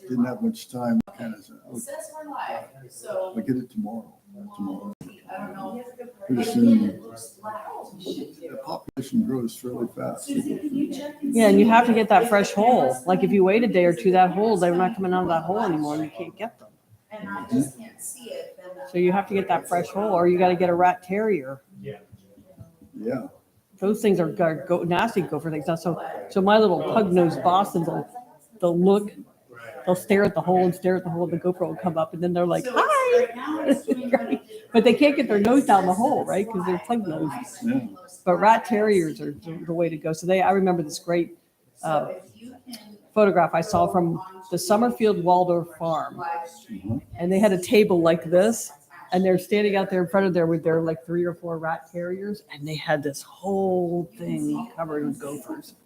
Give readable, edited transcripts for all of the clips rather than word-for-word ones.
didn't have much time. Kind of said, It says we're live, so. I'll get it tomorrow. I don't know. Pretty soon, the population grows fairly fast. Yeah, and you have to get that fresh hole. Like if you wait a day or two, that hole, they're not coming out of that hole anymore and you can't get them. And I just can't see it. So you have to get that fresh hole or you got to get a rat terrier. Yeah. Those things are nasty gopher things. So my little pug-nosed Bostons, they'll look, they'll stare at the hole and stare at the hole, and the gopher will come up and then they're like, hi! But they can't get their nose down the hole, right? Because they're pug-nosed. Yeah. But rat terriers are the way to go. So I remember this great photograph I saw from the Summerfield Waldorf farm. And they had a table like this. And they're standing out there in front of there with their like 3 or 4 rat terriers. And they had this whole thing covered in gophers.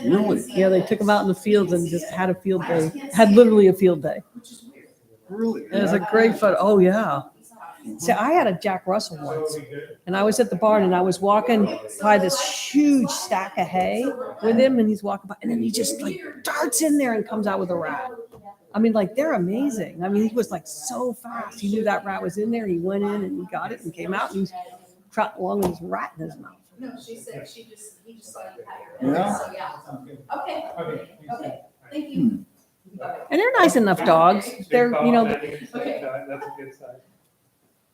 Really? Yeah, they took them out in the fields and just had a field day. Had literally a field day. Really? It was a great photo. Oh, yeah. See, I had a Jack Russell once, and I was at the barn, and I was walking by this huge stack of hay with him, and he's walking by, and then he just like darts in there and comes out with a rat. I mean, like, they're amazing. I mean, he was like so fast. He knew that rat was in there. He went in and he got it and came out, and he's trotting along with his rat in his mouth. No, she said he just saw you hire. Yeah. So, yeah. Okay. Thank you. And they're nice enough dogs. They're, you know, Okay. That's a good sign.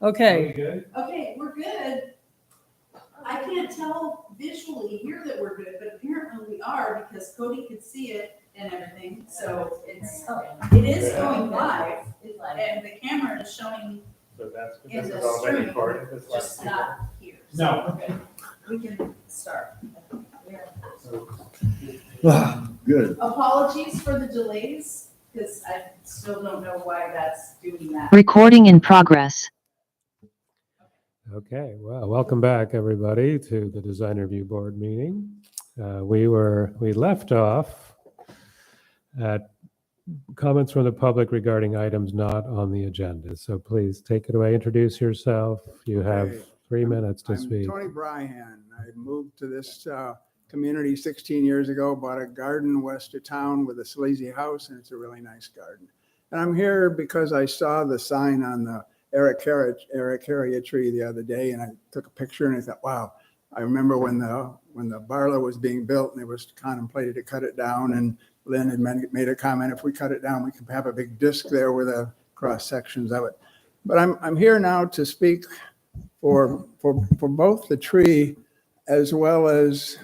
okay. Okay, we're good. I can't tell visually here that we're good, but apparently we are because Cody could see it and everything. So it is going live and the camera is showing So that's, in this the is already stream, recorded, this just last not here. No. Okay, we can start. Good. Apologies for the delays because I still don't know why that's doing that. Recording in progress. Okay, well, welcome back, everybody, to the Design Review Board meeting. We left off at comments from the public regarding items not on the agenda. So please take it away, introduce yourself. You have 3 minutes to I'm speak. Tony Bryan. I moved to this community 16 years ago, bought a garden west of town with a sleazy house, and it's a really nice garden. And I'm here because I saw the sign on the Ericaria tree the other day, and I took a picture and I thought, wow, I remember when the Barlow was being built and it was contemplated to cut it down, and Lynn had made a comment, if we cut it down, we could have a big disc there with the cross sections of it. But I'm here now to speak for both the tree as well as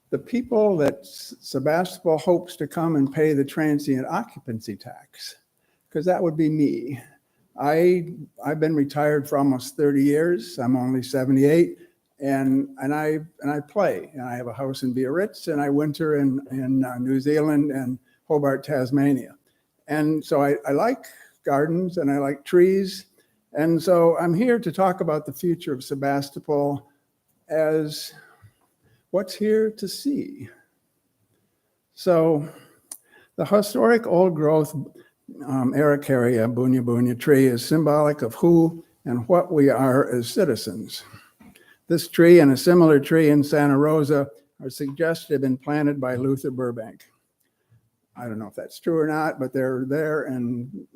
the people that Sebastopol hopes to come and pay the transient occupancy tax, because that would be me. I've been retired for almost 30 years. I'm only 78, and I play. And I have a house in Biarritz, and I winter in New Zealand and Hobart, Tasmania. And so I like gardens and I like trees. And so I'm here to talk about the future of Sebastopol as what's here to see. So the historic old growth Ericaria bunya tree is symbolic of who and what we are as citizens. This tree and a similar tree in Santa Rosa are suggested and planted by Luther Burbank. I don't know if that's true or not, but they're there. And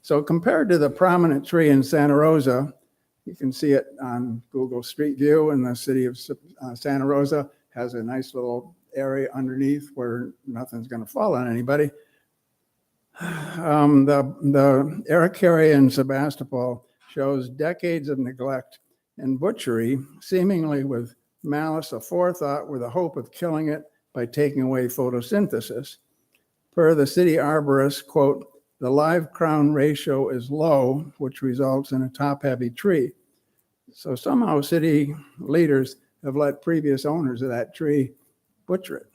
so compared to the prominent tree in Santa Rosa, you can see it on Google Street View, and the city of Santa Rosa has a nice little area underneath where nothing's going to fall on anybody. The Ericaria in Sebastopol shows decades of neglect and butchery, seemingly with malice aforethought, with the hope of killing it by taking away photosynthesis. Per the city arborist, quote, the live crown ratio is low, which results in a top-heavy tree. So somehow city leaders have let previous owners of that tree butcher it.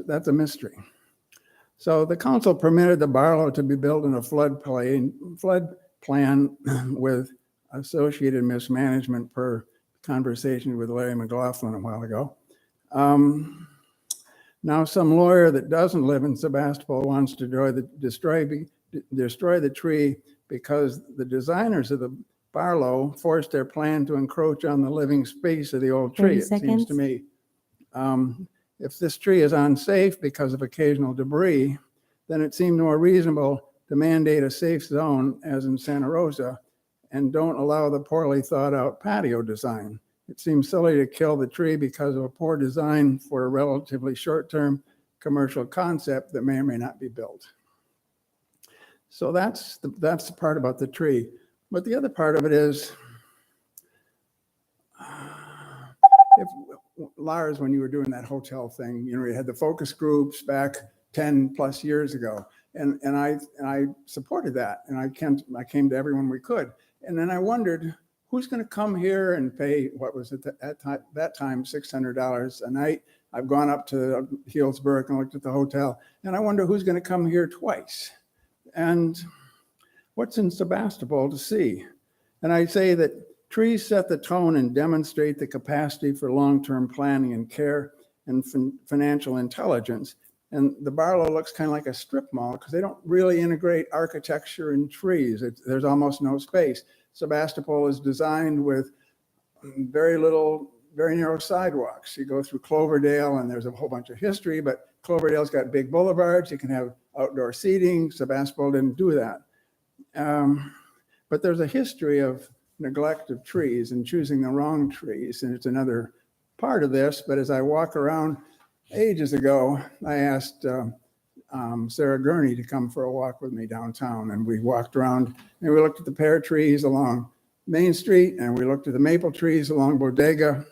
That's a mystery. So the council permitted the Barlow to be built in a flood plan with associated mismanagement per conversation with Larry McLaughlin a while ago. Now some lawyer that doesn't live in Sebastopol wants to destroy the tree because the designers of the Barlow forced their plan to encroach on the living space of the old tree, it seems to me. If this tree is unsafe because of occasional debris, then it seemed more reasonable to mandate a safe zone as in Santa Rosa and don't allow the poorly thought out patio design. It seems silly to kill the tree because of a poor design for a relatively short-term commercial concept that may or may not be built. So that's the part about the tree. But the other part of it is, if Lars, when you were doing that hotel thing, you had the focus groups back 10 plus years ago. And I supported that. And I came to everyone we could. And then I wondered, who's going to come here and pay, what was it at that time, $600 a night? I've gone up to Healdsburg and looked at the hotel. And I wonder who's going to come here twice. And what's in Sebastopol to see? And I say that trees set the tone and demonstrate the capacity for long-term planning and care and financial intelligence. And the Barlow looks kind of like a strip mall because they don't really integrate architecture and trees. There's almost no space. Sebastopol is designed with very narrow sidewalks. You go through Cloverdale and there's a whole bunch of history, but Cloverdale's got big boulevards. You can have outdoor seating. Sebastopol didn't do that. But there's a history of neglect of trees and choosing the wrong trees. And it's another part of this. But as I walk around, ages ago, I asked Sarah Gurney to come for a walk with me downtown. And we walked around and we looked at the pear trees along Main Street and we looked at the maple trees along Bodega.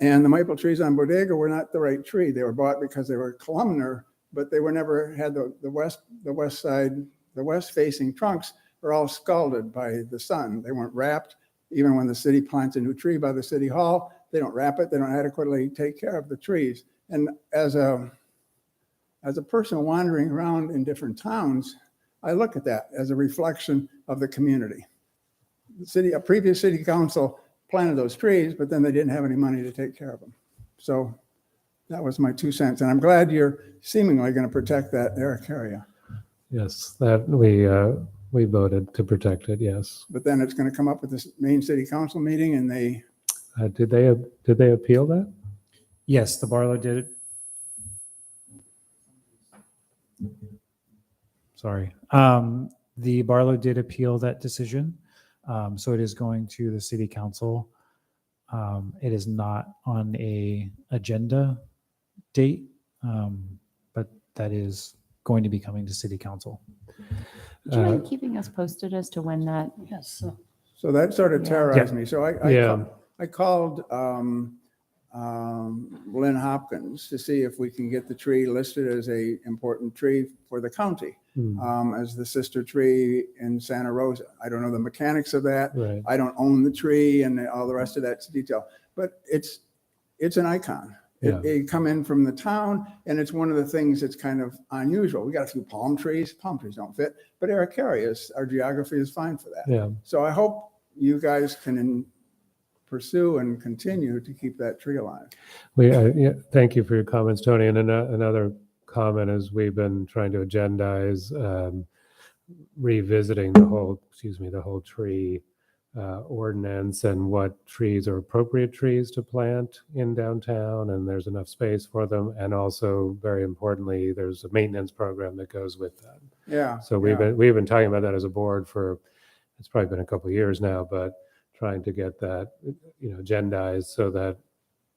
And the maple trees on Bodega were not the right tree. They were bought because they were columnar, but they were never had the west side, the west facing trunks are all scalded by the sun. They weren't wrapped. Even when the city plants a new tree by the city hall, they don't wrap it. They don't adequately take care of the trees. And as a person wandering around in different towns, I look at that as a reflection of the community. A previous city council planted those trees, but then they didn't have any money to take care of them. So that was my 2 cents. And I'm glad you're seemingly going to protect that Eric area. Yes, that we voted to protect it, yes. But then it's going to come up with this main city council meeting and they... Did they appeal that? Yes, the Barlow did it. Sorry. The Barlow did appeal that decision. So it is going to the city council. It is not on a agenda date, but that is going to be coming to city council. Do you mind keeping us posted as to when that? Yes. So that sort of terrorized me. So I called Lynn Hopkins to see if we can get the tree listed as a important tree for the county, as the sister tree in Santa Rosa. I don't know the mechanics of that. Right. I don't own the tree and all the rest of that's detail, but it's an icon. Yeah. It come in from the town, and it's one of the things that's kind of unusual. We got a few palm trees. Palm trees don't fit, but our geography is fine for that. Yeah. So I hope you guys can pursue and continue to keep that tree alive. Thank you for your comments, Tony. And another comment is we've been trying to agendize revisiting the whole tree ordinance and what trees are appropriate trees to plant in downtown, and there's enough space for them. And also, very importantly, there's a maintenance program that goes with that. Yeah. So we've been talking about that as a board for, it's probably been a couple of years now, but trying to get that, agendized so that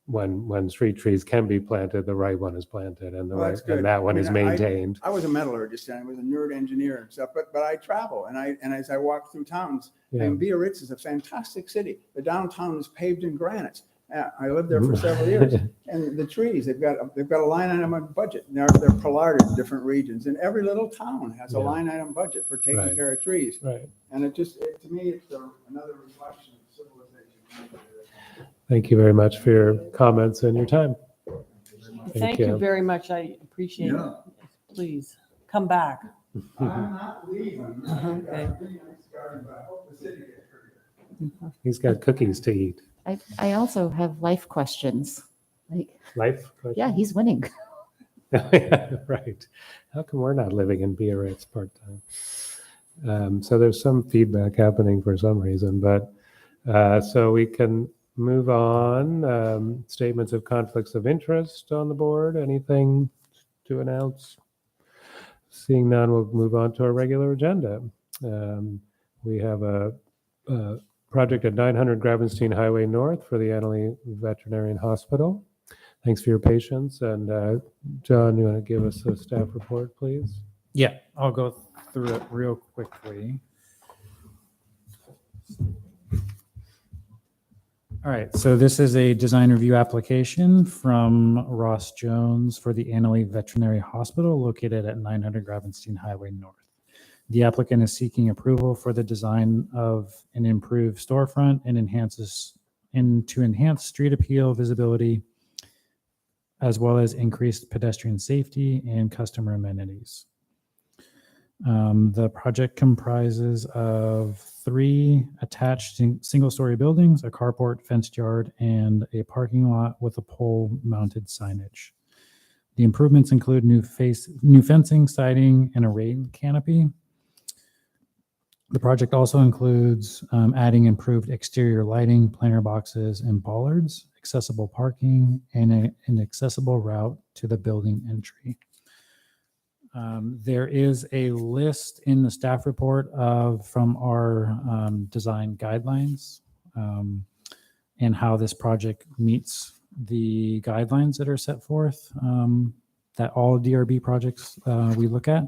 when street trees can be planted, the right one is planted and that one is maintained. I was a metallurgist and I was a nerd engineer and stuff, but I travel and as I walk through towns, and Biarritz is a fantastic city. The downtown is paved in granite. I lived there for several years, and the trees they've got a line item on budget. They're pollarded in different regions, and every little town has a line item budget for taking care of trees. Right. And to me, it's another reflection of civilization. Thank you very much for your comments and your time. Thank you very much. I appreciate it. Please come back. I'm not leaving. Okay. He's got cookies to eat. I also have life questions. Life question? Yeah, he's winning. Right. How come we're not living in Biarritz part-time? So there's some feedback happening for some reason, but so we can move on. Statements of conflicts of interest on the board. Anything to announce? Seeing none, we'll move on to our regular agenda. We have a project at 900 Grabenstein Highway North for the Annex Veterinarian Hospital. Thanks for your patience. And John, you want to give us a staff report, please? Yeah, I'll go through it real quickly. All right, so this is a design review application from Ross Jones for the Annex Veterinary Hospital located at 900 Grabenstein Highway North. The applicant is seeking approval for the design of an improved storefront and to enhance street appeal, visibility, as well as increased pedestrian safety and customer amenities. The project comprises of 3 attached single-story buildings, a carport, fenced yard, and a parking lot with a pole-mounted signage. The improvements include new fencing, siding, and a rain canopy. The project also includes adding improved exterior lighting, planter boxes, and bollards, accessible parking, and an accessible route to the building entry. There is a list in the staff report from our design guidelines and how this project meets the guidelines that are set forth that all DRB projects we look at.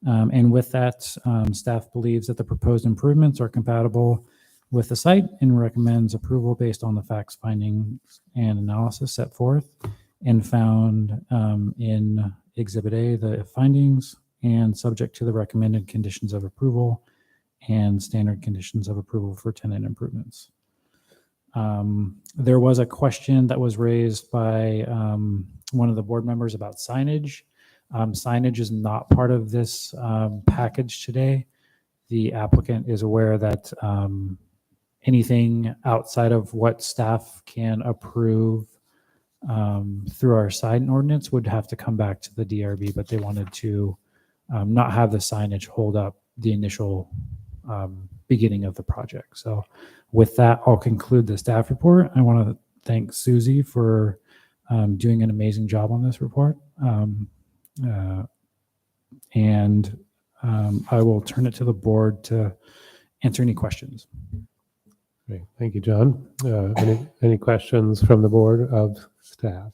And with that, staff believes that the proposed improvements are compatible with the site and recommends approval based on the facts, findings, and analysis set forth and found in Exhibit A, the findings, and subject to the recommended conditions of approval and standard conditions of approval for tenant improvements. There was a question that was raised by one of the board members about signage. Signage is not part of this package today. The applicant is aware that anything outside of what staff can approve through our sign ordinance would have to come back to the DRB, but they wanted to not have the signage hold up the initial beginning of the project. So with that, I'll conclude the staff report. I want to thank Susie for doing an amazing job on this report. And I will turn it to the board to answer any questions. Great. Thank you, John. Any questions from the board of staff?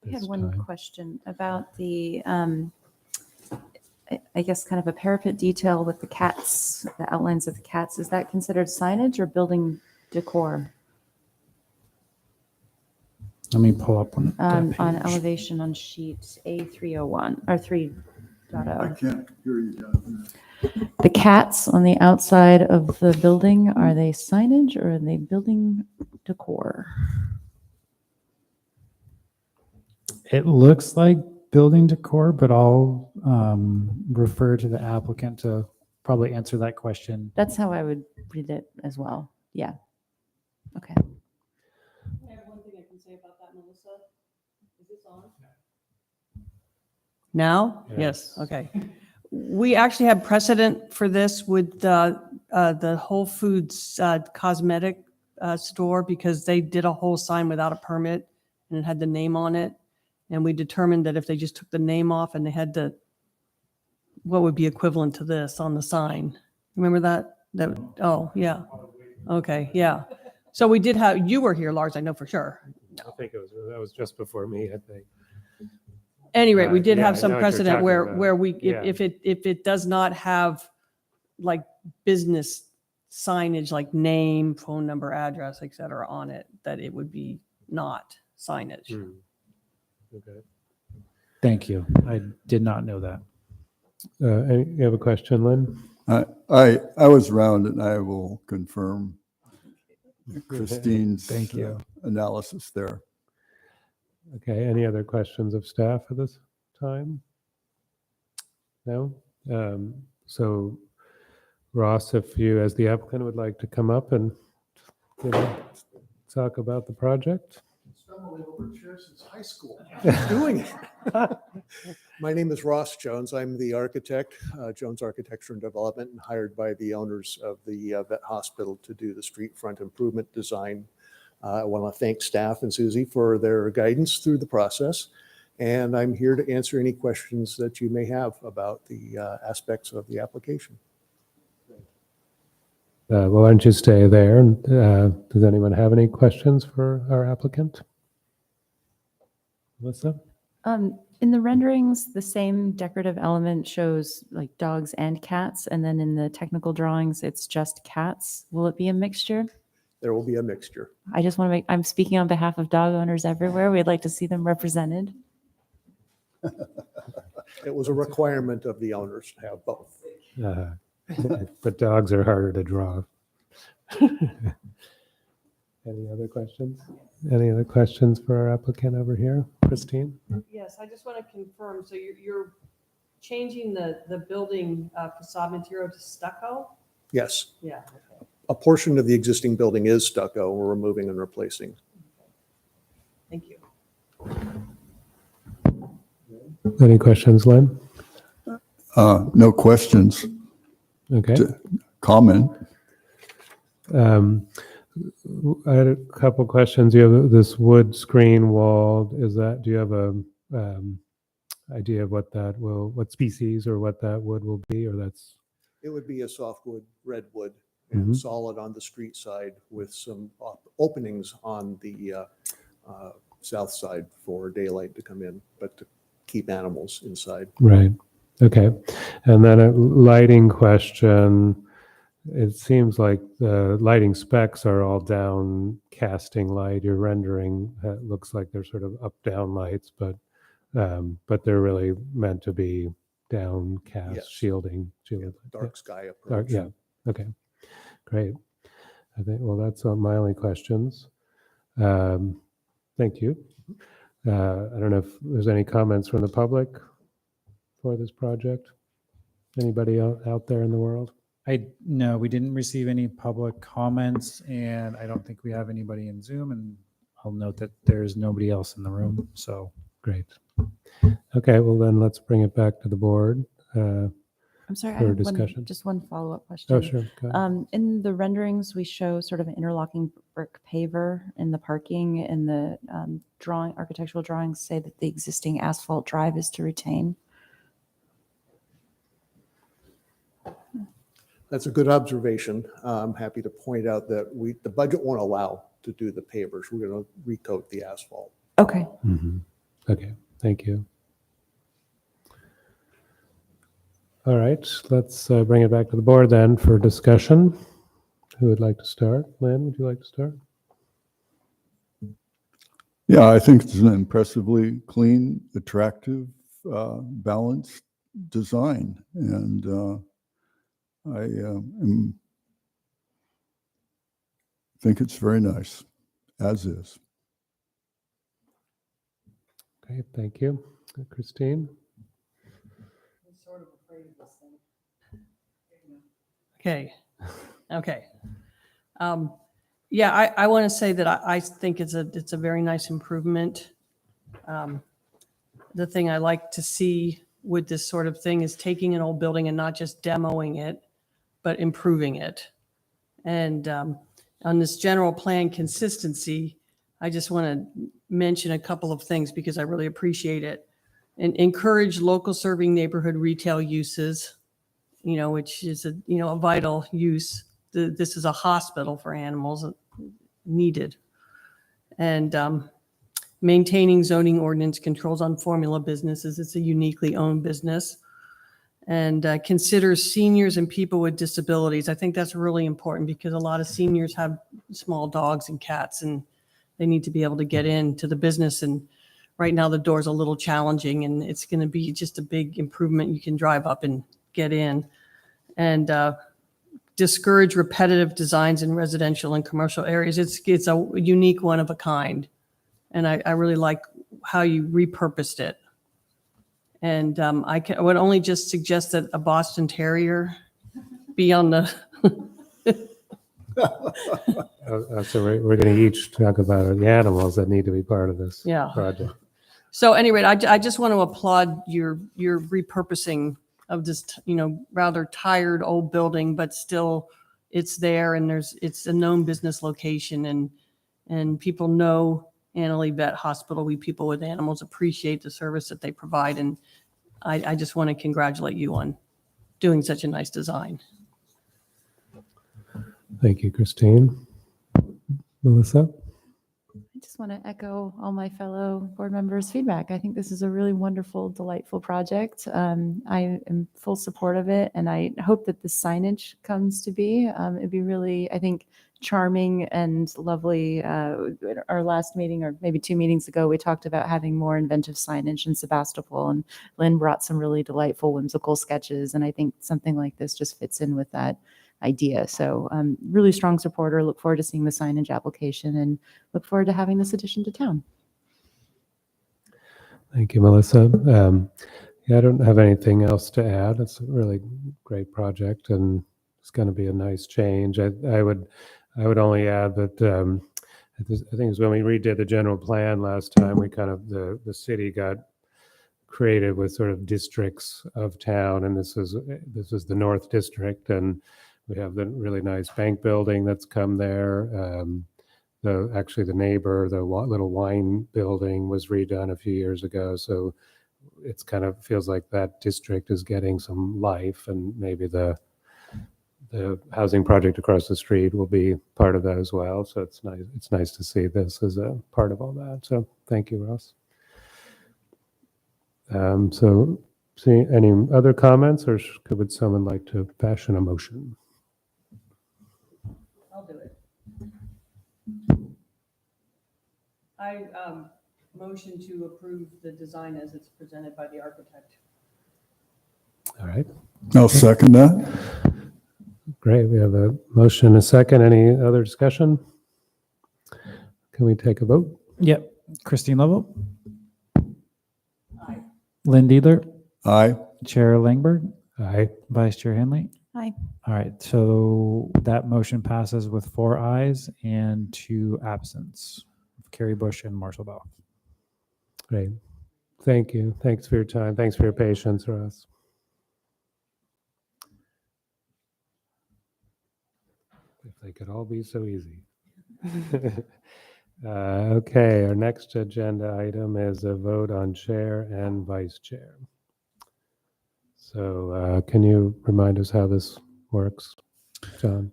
I had one question about the, I guess, kind of a parapet detail with the cats, the outlines of the cats. Is that considered signage or building decor? Let me pull up one. On elevation on sheet A301 or 3.0. I can't hear you, Jonathan. The cats on the outside of the building, are they signage or are they building decor? It looks like building decor, but I'll refer to the applicant to probably answer that question. That's how I would read it as well. Yeah. Okay. I have one thing I can say about that, Melissa. Is this on? Now? Yes. Okay. We actually have precedent for this with the Whole Foods cosmetic store because they did a whole sign without a permit and it had the name on it. And we determined that if they just took the name off and they had to, what would be equivalent to this on the sign? Remember that? Oh, yeah. Okay, yeah. So we did have, you were here, Lars, I know for sure. I think that was just before me, I think. Anyway, we did Yeah, have I some know what you're precedent talking where about. we, Yeah. if it does not have like business signage, like name, phone number, address, et cetera, on it, that it would be not signage. Okay. Thank you. I did not know that. You have a question, Lynn? I was around and I will confirm Christine's Thank you. analysis there. Okay, any other questions of staff at this time? No? So Ross, if you as the applicant would like to come up and talk about the project. Stumbling over chairs since high school. Doing it. My name is Ross Jones. I'm the architect, Jones Architecture and Development, and hired by the owners of the vet hospital to do the street front improvement design I want to thank staff and Susie for their guidance through the process. And I'm here to answer any questions that you may have about the aspects of the application. Well, why don't you stay there? And, does anyone have any questions for our applicant? Melissa? In the renderings, the same decorative element shows like dogs and cats, and then in the technical drawings, it's just cats. Will it be a mixture? There will be a mixture. I just want to I'm speaking on behalf of dog owners everywhere. We'd like to see them represented. It was a requirement of the owners to have both. But dogs are harder to draw. Any other questions? Any other questions for our applicant over here? Christine? Yes, I just want to confirm, so you're changing the building facade material to stucco? Yes, Yeah. a portion of the existing building is stucco. We're removing and replacing. Thank you. Any questions, Len? No questions. Okay. Comment. I had a couple questions. You have this wood screen wall. Do you have a idea of what species or what that wood will be, or that's? It would be a softwood, redwood, and solid on the street side with some openings on the south side for daylight to come in, but to keep animals inside. Right. Okay. And then a lighting question. It seems like the lighting specs are all down casting light. Your rendering looks like they're sort of up down lights, but they're really meant to be downcast, Yes. shielding. Dark sky Dark, approach. yeah. Okay. Great. I think, well, that's my only questions. Thank you. I don't know if there's any comments from the public for this project. Anybody out there in the world? No, we didn't receive any public comments, and I don't think we have anybody in Zoom, and I'll note that there's nobody else in the room, so. Great. Okay, well then let's bring it back to the board. I'm sorry, I For have discussion. just one follow-up question. Oh, sure. Go ahead. In the renderings, we show sort of an interlocking brick paver in the parking, and the architectural drawings say that the existing asphalt drive is to retain. That's a good observation. I'm happy to point out that the budget won't allow to do the pavers. We're going to recoat the asphalt. Okay. Mhm. Okay, thank you. All right, let's bring it back to the board then for discussion. Who would like to start? Lynn, would you like to start? Yeah, I think it's an impressively clean, attractive, balanced design. And I think it's very nice, as is. Okay, thank you. Christine? Okay. Yeah, I want to say that I think it's a very nice improvement. The thing I like to see with this sort of thing is taking an old building and not just demoing it, but improving it. And on this general plan consistency, I just want to mention a couple of things because I really appreciate it. And encourage local serving neighborhood retail uses, which is a vital use. This is a hospital for animals needed. And maintaining zoning ordinance controls on formula businesses. It's a uniquely owned business. And considers seniors and people with disabilities. I think that's really important because a lot of seniors have small dogs and cats and they need to be able to get into the business. And right now the door's a little challenging and it's going to be just a big improvement. You can drive up and get in. And discourage repetitive designs in residential and commercial areas. It's a unique one of a kind. And I really like how you repurposed it. And I would only just suggest that a Boston Terrier be on the. So we're going to each talk about the animals that need to be part of this project. So anyway, I just want to applaud your repurposing of this, rather tired old building, but still it's there and it's a known business location and And people know Annalee Vet Hospital. We people with animals appreciate the service that they provide. And I just want to congratulate you on doing such a nice design. Thank you, Christine. Melissa? I just want to echo all my fellow board members' feedback. I think this is a really wonderful, delightful project. I am full support of it, and I hope that the signage comes to be. It'd be really, I think, charming and lovely. Our last meeting, or maybe 2 meetings ago, we talked about having more inventive signage in Sebastopol, and Lynn brought some really delightful, whimsical sketches, and I think something like this just fits in with that idea. So really strong supporter, look forward to seeing the signage application and look forward to having this addition to town. Thank you, Melissa. Yeah, I don't have anything else to add. It's a really great project and it's going to be a nice change. I would only add that I think it was when we redid the general plan last time, we kind of, the city got created with sort of districts of town, and this is the North District, and we have the really nice bank building that's come there. Actually the neighbor, the little wine building was redone a few years ago. So it's kind of feels like that district is getting some life, and maybe the housing project across the street will be part of that as well. So it's nice. It's nice to see this as a part of all that. So thank you, Ross. So see any other comments, or would someone like to fashion a motion? I'll do it. I motion to approve the design as it's presented by the architect. All right, I'll second that. great. We have a motion and a second. Any other discussion? Can we take a vote? Yep. Christine Lovell, Aye. Lynn Diedler, Aye. Chair Langberg, Aye. Vice Chair Henley. Aye. All right, so that motion passes with 4 ayes and 2 absence. Carrie Bush and Marshall Bell. Great. Thank you. Thanks for your time. Thanks for your patience, Ross. If they could all be so easy. Okay, our next agenda item is a vote on chair and vice chair. So can you remind us how this works, John?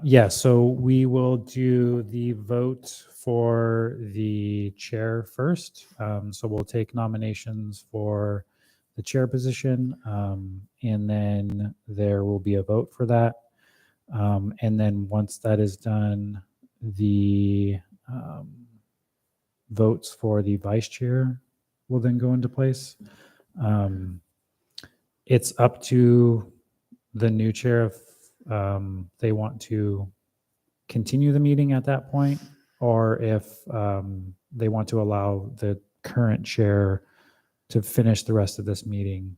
Yeah, so we will do the vote for the chair first. So we'll take nominations for the chair position, and then there will be a vote for that. And then once that is done, the votes for the vice chair will then go into place. It's up to the new chair if they want to continue the meeting at that point, or if they want to allow the current chair to finish the rest of this meeting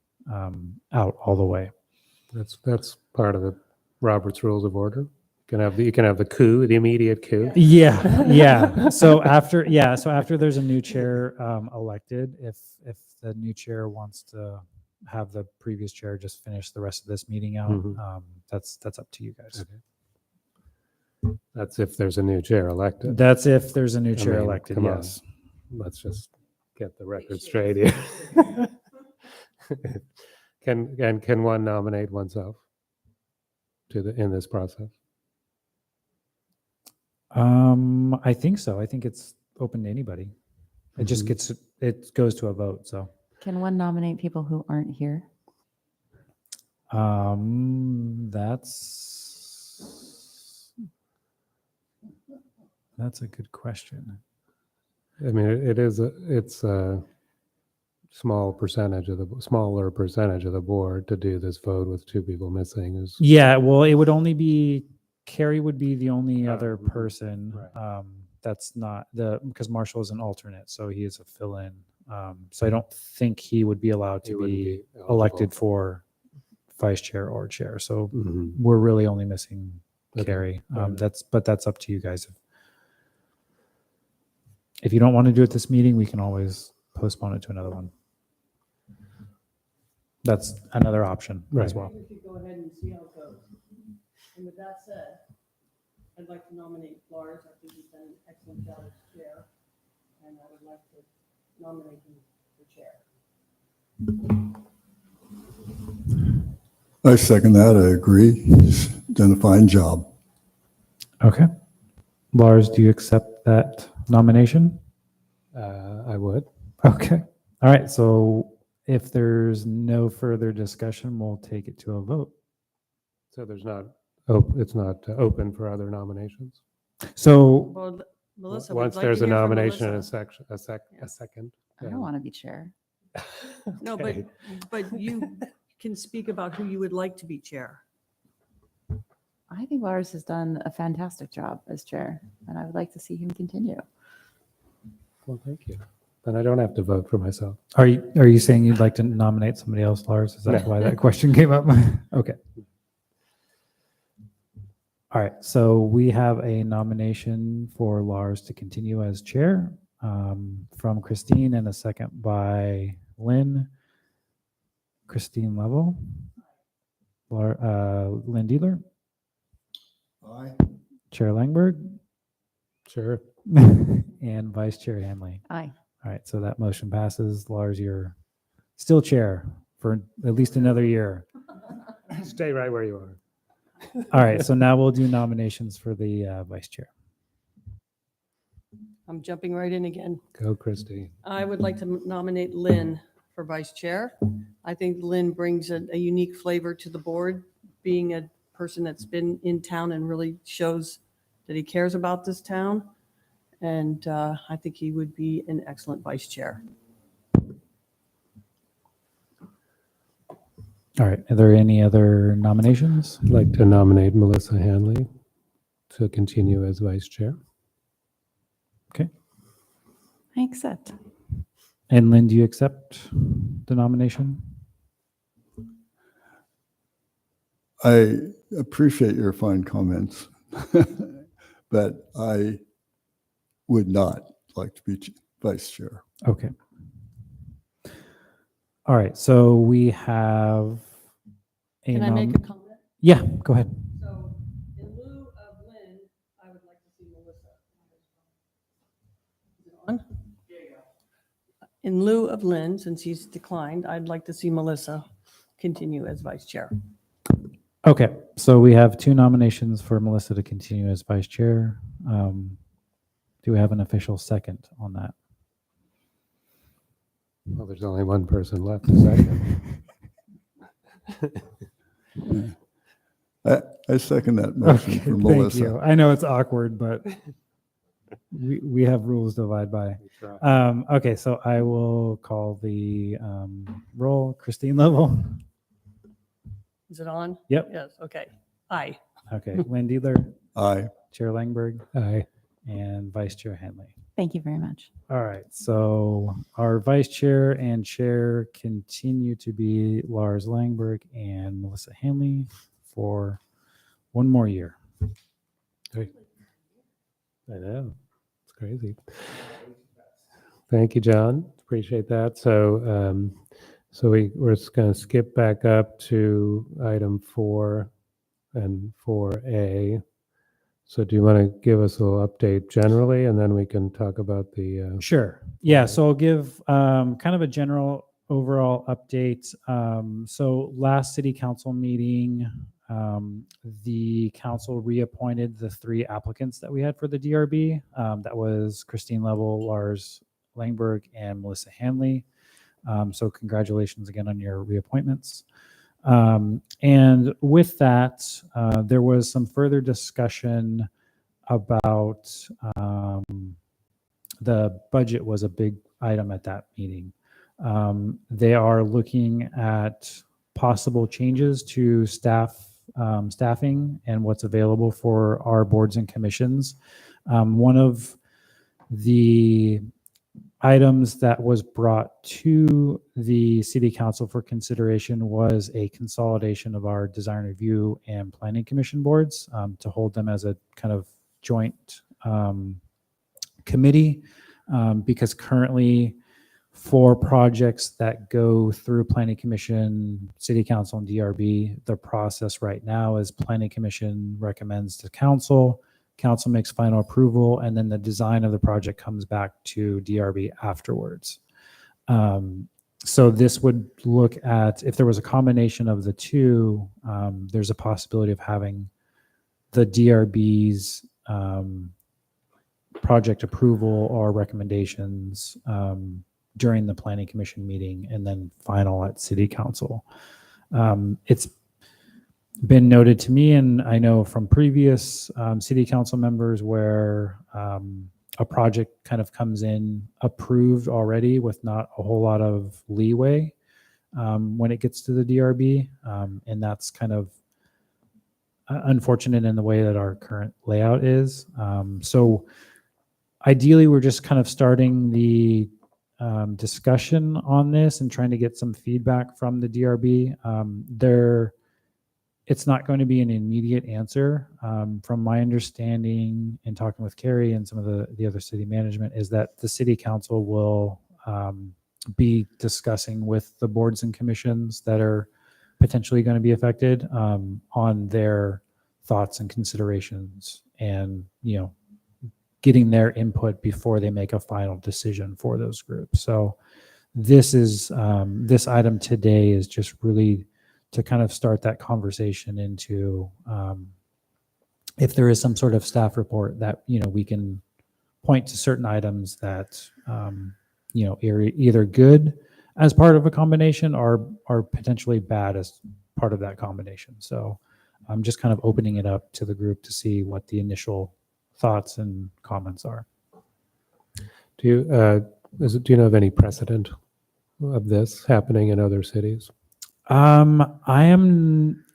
out all the way. That's part of the Robert's Rules of Order. You can have the coup, the immediate coup. Yeah. So after there's a new chair elected, if the new chair wants to have the previous chair just finish the rest of this meeting out, that's up to you guys. Okay. That's if there's a new chair elected. That's if there's a new chair mean, elected. come on. Yes. Let's just get the record straight here. Can one nominate oneself in this process? I think so. I think it's open to anybody. It just goes to a vote. So Can one nominate people who aren't here? That's a good question. I mean, it's a smaller percentage of the board to do this vote with 2 people missing. Yeah, well, it would only be Carrie would be the only other person. right. That's not because Marshall is an alternate, so he is a fill-in. So I don't think he would be allowed to be elected for vice chair or chair. So we're really only missing Carrie. That's up to you guys. If you don't want to do it this meeting, we can always postpone it to another one. That's another option as well. We could go ahead and see how it goes. And with that said, I'd like to nominate Lars. I think he's done an excellent job as chair, and I would like to nominate him for chair. I second that. I agree. He's done a fine job. Okay. Lars, do you accept that nomination? I would. Okay. All right. So if there's no further discussion, we'll take it to a vote. So there's not, it's not open for other nominations? So Well, Melissa, we'd Once like to there's a hear from nomination and a Melissa. section, a Yes. second. I then- don't want to be chair. No, Okay. but you can speak about who you would like to be chair. I think Lars has done a fantastic job as chair, and I would like to see him continue. Well, thank you. Then I don't have to vote for myself. are you saying you'd like to nominate somebody else, Lars? Is that No. why that question came up? Okay. All right. So we have a nomination for Lars to continue as chair from Christine, and a second by Lynn. Christine Level. Lynn Dealer. Aye. Chair Langberg. Sure. And Vice Chair Hanley. Aye. All right, so that motion passes. Lars, you're still chair for at least another year. Stay right where you are. All right, so now we'll do nominations for the vice chair. I'm jumping right in again. Go, Christie. I would like to nominate Lynn for vice chair. I think Lynn brings a unique flavor to the board, being a person that's been in town and really shows that he cares about this town. And I think he would be an excellent vice chair. All right, are there any other nominations? I'd like to nominate Melissa Hanley to continue as vice chair. I accept. And Lynn, do you accept the nomination? I appreciate your fine comments, but I would not like to be vice chair. Okay. All right, so we have a Can I make a comment? Yeah, go ahead. So in lieu of Lynn, I would like to see Melissa. Is it on? In lieu of Lynn, since he's declined, I'd like to see Melissa continue as vice chair. Okay, so we have two nominations for Melissa to continue as vice chair. Do we have an official second on that? Well, there's only one person left to second. I second that motion Okay, for thank Melissa. you. I know it's awkward, but we have rules to abide by. Okay, so I will call the roll. Christine Level. Is it on? Yep. Yes, okay. Aye. Okay, Lynn Dealer, Aye. Chair Langberg, Aye. and Vice Chair Hanley. Thank you very much. All right, so our vice chair and chair continue to be Lars Langberg and Melissa Hanley for one more year. I know. It's crazy. Thank you, John. Appreciate that. So, we're just going to skip back up to item 4 and 4A. So do you want to give us a little update generally, and then we can talk about the, Sure. Yeah. So I'll give kind of a general overall update. So last city council meeting, the council reappointed the 3 applicants that we had for the DRB. That was Christine Level, Lars Langberg, and Melissa Hanley. So congratulations again on your reappointments. And with that, there was some further discussion about the budget was a big item at that meeting. They are looking at possible changes to staffing and what's available for our boards and commissions. One of the items that was brought to the city council for consideration was a consolidation of our design review and planning commission boards to hold them as a kind of joint committee, because currently for projects that go through planning commission, city council, and DRB, the process right now is planning commission recommends to council, council makes final approval, and then the design of the project comes back to DRB afterwards. So this would look at, if there was a combination of the two, there's a possibility of having the DRB's project approval or recommendations during the planning commission meeting and then final at city council. It's been noted to me, and I know from previous city council members, where a project kind of comes in approved already with not a whole lot of leeway when it gets to the DRB. And that's kind of unfortunate in the way that our current layout is. So ideally, we're just kind of starting the discussion on this and trying to get some feedback from the DRB. It's not going to be an immediate answer. From my understanding and talking with Carrie and some of the other city management, is that the city council will be discussing with the boards and commissions that are potentially going to be affected on their thoughts and considerations, and getting their input before they make a final decision for those groups. So this is this item today is just really to kind of start that conversation into if there is some sort of staff report that we can point to certain items that are either good as part of a combination or potentially bad as part of that combination. So I'm just kind of opening it up to the group to see what the initial thoughts and comments are. Do you know of any precedent of this happening in other cities? I'm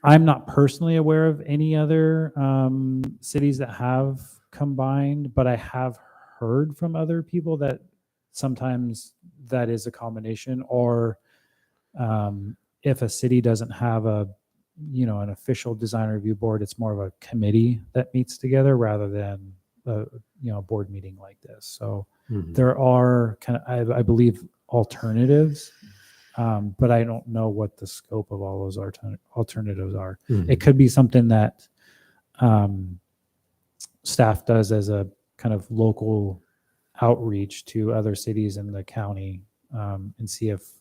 not personally aware of any other cities that have combined, but I have heard from other people that sometimes that is a combination, or if a city doesn't have an official design review board, it's more of a committee that meets together rather than a board meeting like this. So there are I believe alternatives. But I don't know what the scope of all those alternatives are. It could be something that staff does as a kind of local outreach to other cities in the county and see if,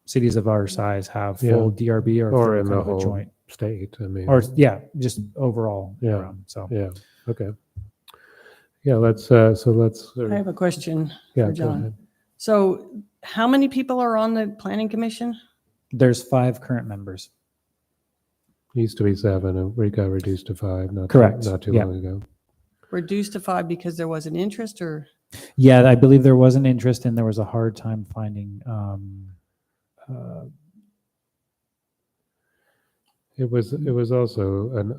cities of our size have full DRB or in the kind of a whole joint state. I mean, or just overall. Yeah. So yeah. Okay. Yeah. Let's. I have a question Yeah. for Go John. ahead. So how many people are on the planning commission? there's 5 current members. Used to be 7, and we got reduced to 5. Correct. Not too Yeah. long ago. Reduced to 5 because there was an interest, or? Yeah, I believe there was an interest, and there was a hard time finding. It was also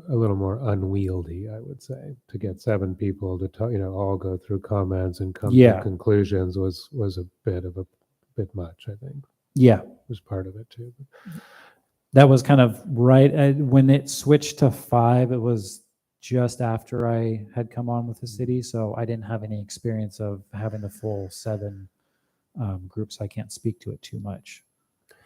a little more unwieldy, I would say, to get 7 people to talk, all go through comments and come to conclusions was a bit much, I think. Yeah, Was part of it too. that was kind of right when it switched to 5. It was just after I had come on with the city, so I didn't have any experience of having the full 7 groups. I can't speak to it too much.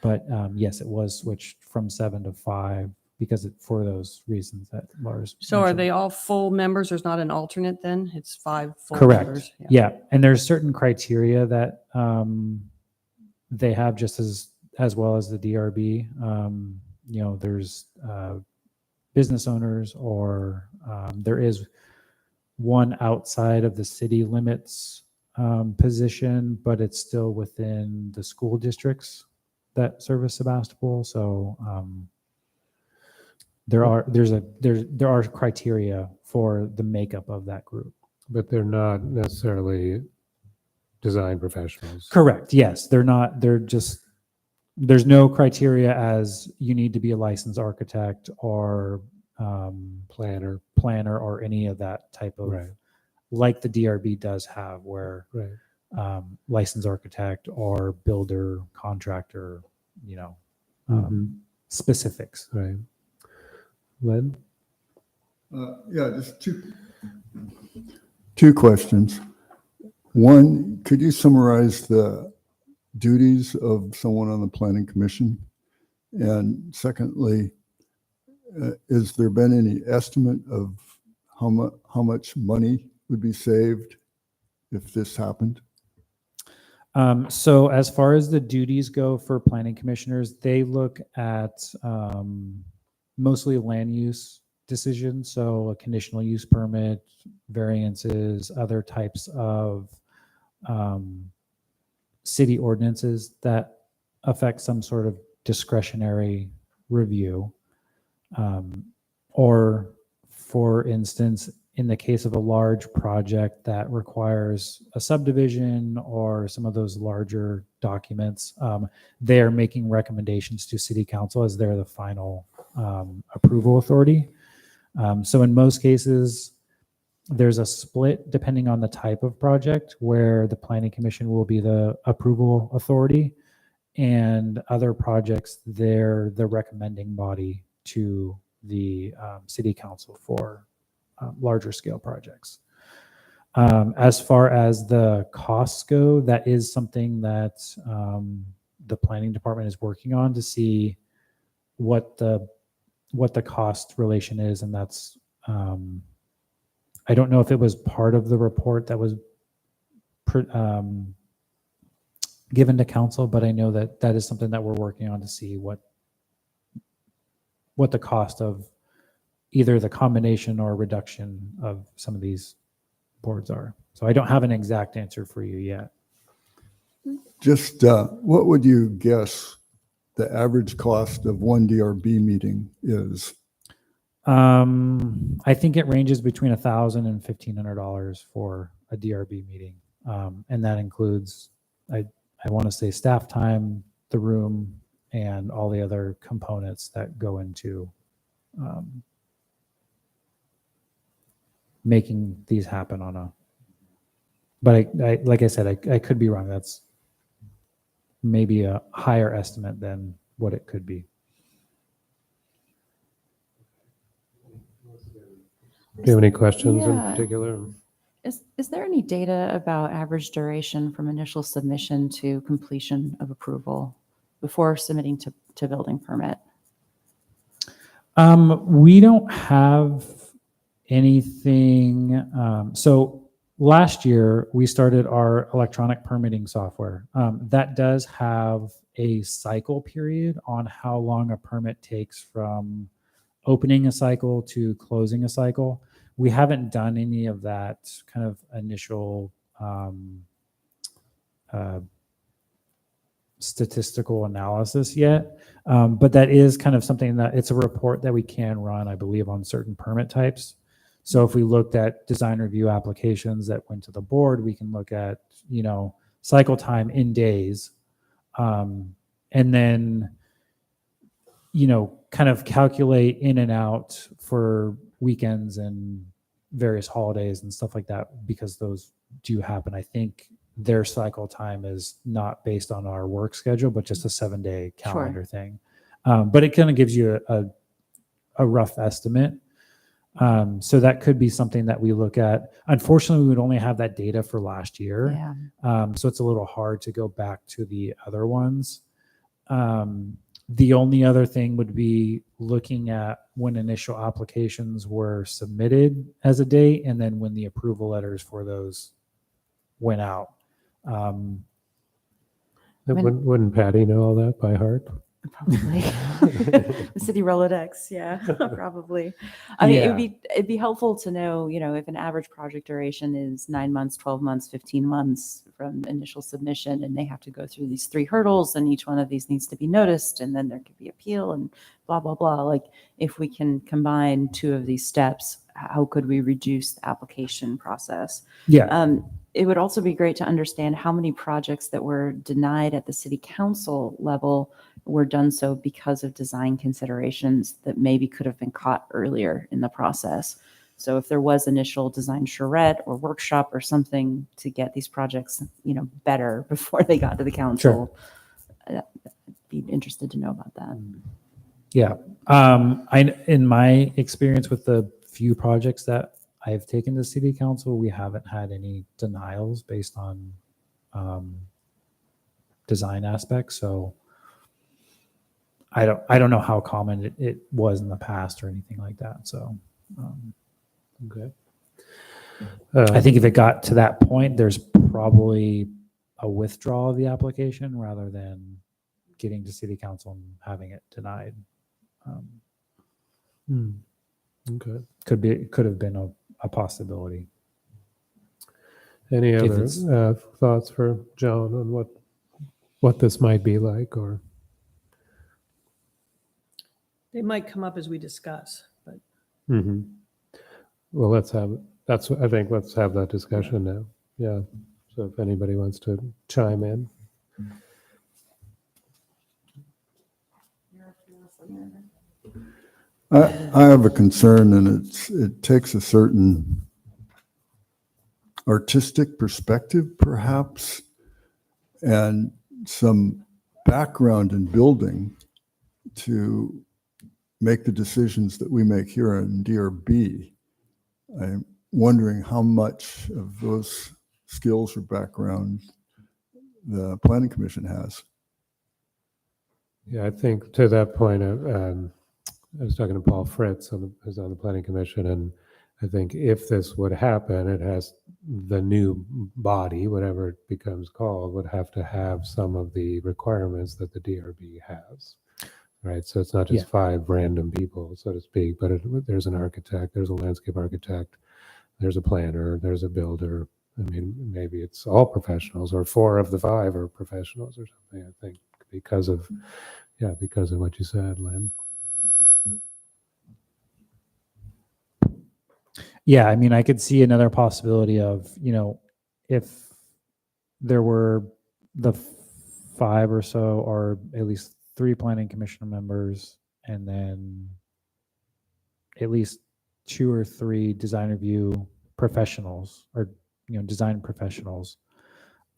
But yes, it was switched from 7 to 5 because for those reasons that Lars So are mentioned. they all full members? There's not an alternate then? It's 5 full Correct. members? Yeah. And there's certain criteria that they have just as well as the DRB. There's business owners, or there is one outside of the city limits position, but it's still within the school districts that service Sebastopol. So there are criteria for the makeup of that group. But they're not necessarily design professionals. Correct. Yes, they're not. They're just, there's no criteria as you need to be a licensed architect or planner or any of that type of, Right. like the DRB does have, where Right. licensed architect or builder, contractor, specifics. Right. Len? Yeah, just two questions. One, could you summarize the duties of someone on the planning commission? And secondly, Has there been any estimate of how much money would be saved if this happened? So as far as the duties go for planning commissioners, they look at mostly land use decisions. So a conditional use permit, variances, other types of city ordinances that affect some sort of discretionary review. Or for instance, in the case of a large project that requires a subdivision or some of those larger documents, they are making recommendations to city council as they're the final approval authority. So in most cases, there's a split depending on the type of project where the planning commission will be the approval authority, and other projects, they're the recommending body to the city council for larger scale projects. As far as the costs go, that is something that the planning department is working on to see what the cost relation is, and that's I don't know if it was part of the report that was given to council, but I know that that is something that we're working on to see what the cost of either the combination or reduction of some of these boards are. So I don't have an exact answer for you yet. Just what would you guess the average cost of one DRB meeting is? I think it ranges between $1,000 and $1,500 for a DRB meeting. And that includes, I want to say, staff time, the room, and all the other components that go into making these happen on a, but I like I said, I could be wrong. That's maybe a higher estimate than what it could be. Do you have any questions in Yeah. particular? Is there any data about average duration from initial submission to completion of approval before submitting to building permit? We don't have anything. So last year we started our electronic permitting software. That does have a cycle period on how long a permit takes from opening a cycle to closing a cycle. We haven't done any of that kind of initial statistical analysis yet. But that is kind of something that it's a report that we can run, I believe, on certain permit types. So if we looked at design review applications that went to the board, we can look at, cycle time in days. And then, kind of calculate in and out for weekends and various holidays and stuff like that, because those do happen. I think their cycle time is not based on our work schedule, but just a 7-day calendar thing. But it kind of gives you a rough estimate. So that could be something that we look at. Unfortunately, we would only have that data for last year. Yeah. So it's a little hard to go back to the other ones. The only other thing would be looking at when initial applications were submitted as a date, and then when the approval letters for those went out. Wouldn't Patty know all that by heart? Probably. The city Rolodex, yeah, probably. I mean, Yeah. it'd be helpful to know, if an average project duration is 9 months, 12 months, 15 months from initial submission, and they have to go through these 3 hurdles, and each one of these needs to be noticed, and then there could be appeal and blah, blah, blah. Like, if we can combine 2 of these steps, how could we reduce the application process? Yeah. It would also be great to understand how many projects that were denied at the city council level were done so because of design considerations that maybe could have been caught earlier in the process. So if there was initial design charrette or workshop or something to get these projects, better before they got to the council, I'd be interested to know about that. Yeah. In my experience with the few projects that I've taken to city council, we haven't had any denials based on design aspects. So I don't know how common it was in the past or anything like that. So Okay. I think if it got to that point, there's probably a withdrawal of the application rather than getting to city council and having it denied. Okay. Could have been a possibility. Any If other it's- thoughts for Joan on what this might be like, or? They might come up as we discuss, but Mm-hmm. Well, let's have that discussion now. Yeah. So if anybody wants to chime in. I have a concern, and it takes a certain artistic perspective, perhaps, and some background in building to make the decisions that we make here in DRB. I'm wondering how much of those skills or background the Planning Commission has. Yeah, I think to that point, I was talking to Paul Fritz, who's on the Planning Commission, and I think if this would happen, it has the new body, whatever it becomes called, would have to have some of the requirements that the DRB has, right? So it's not just 5 random people, so to speak, but there's an architect, there's a landscape architect, there's a planner, there's a builder. I mean, maybe it's all professionals, or 4 of the 5 are professionals or something, I think, because of what you said, Lynn. Yeah, I mean, I could see another possibility of, if there were the 5 or so, or at least 3 planning commission members, and then at least 2 or 3 design review professionals, or design professionals,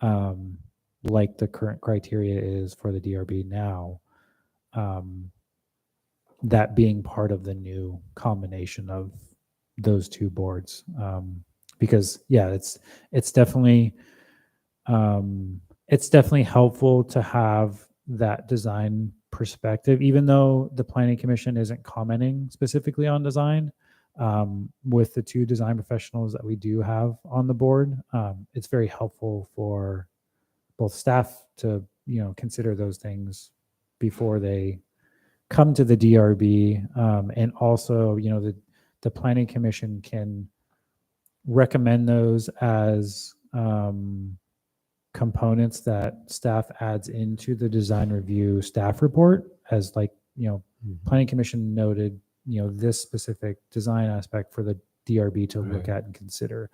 like the current criteria is for the DRB now, that being part of the new combination of those 2 boards, because it's definitely helpful to have that design perspective, even though the Planning Commission isn't commenting specifically on design. With the 2 design professionals that we do have on the board, it's very helpful for both staff to consider those things before they come to the DRB, and also the Planning Commission can recommend those as components that staff adds into the design review staff report, as Planning Commission noted, this specific design aspect for the DRB to look at and consider.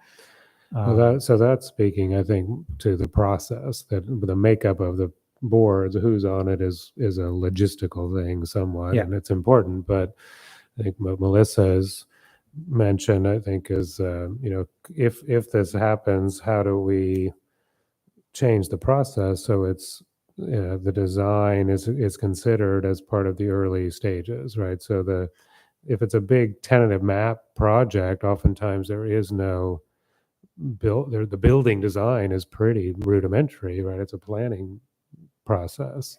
So that's speaking, I think, to the process, that the makeup of the boards, who's on it is a logistical thing somewhat, and it's important. But I think what Melissa has mentioned, I think, is if this happens, how do we change the process so it's the design is considered as part of the early stages, right? So if it's a big tentative map project, oftentimes there is no the building design is pretty rudimentary, right? It's a planning process,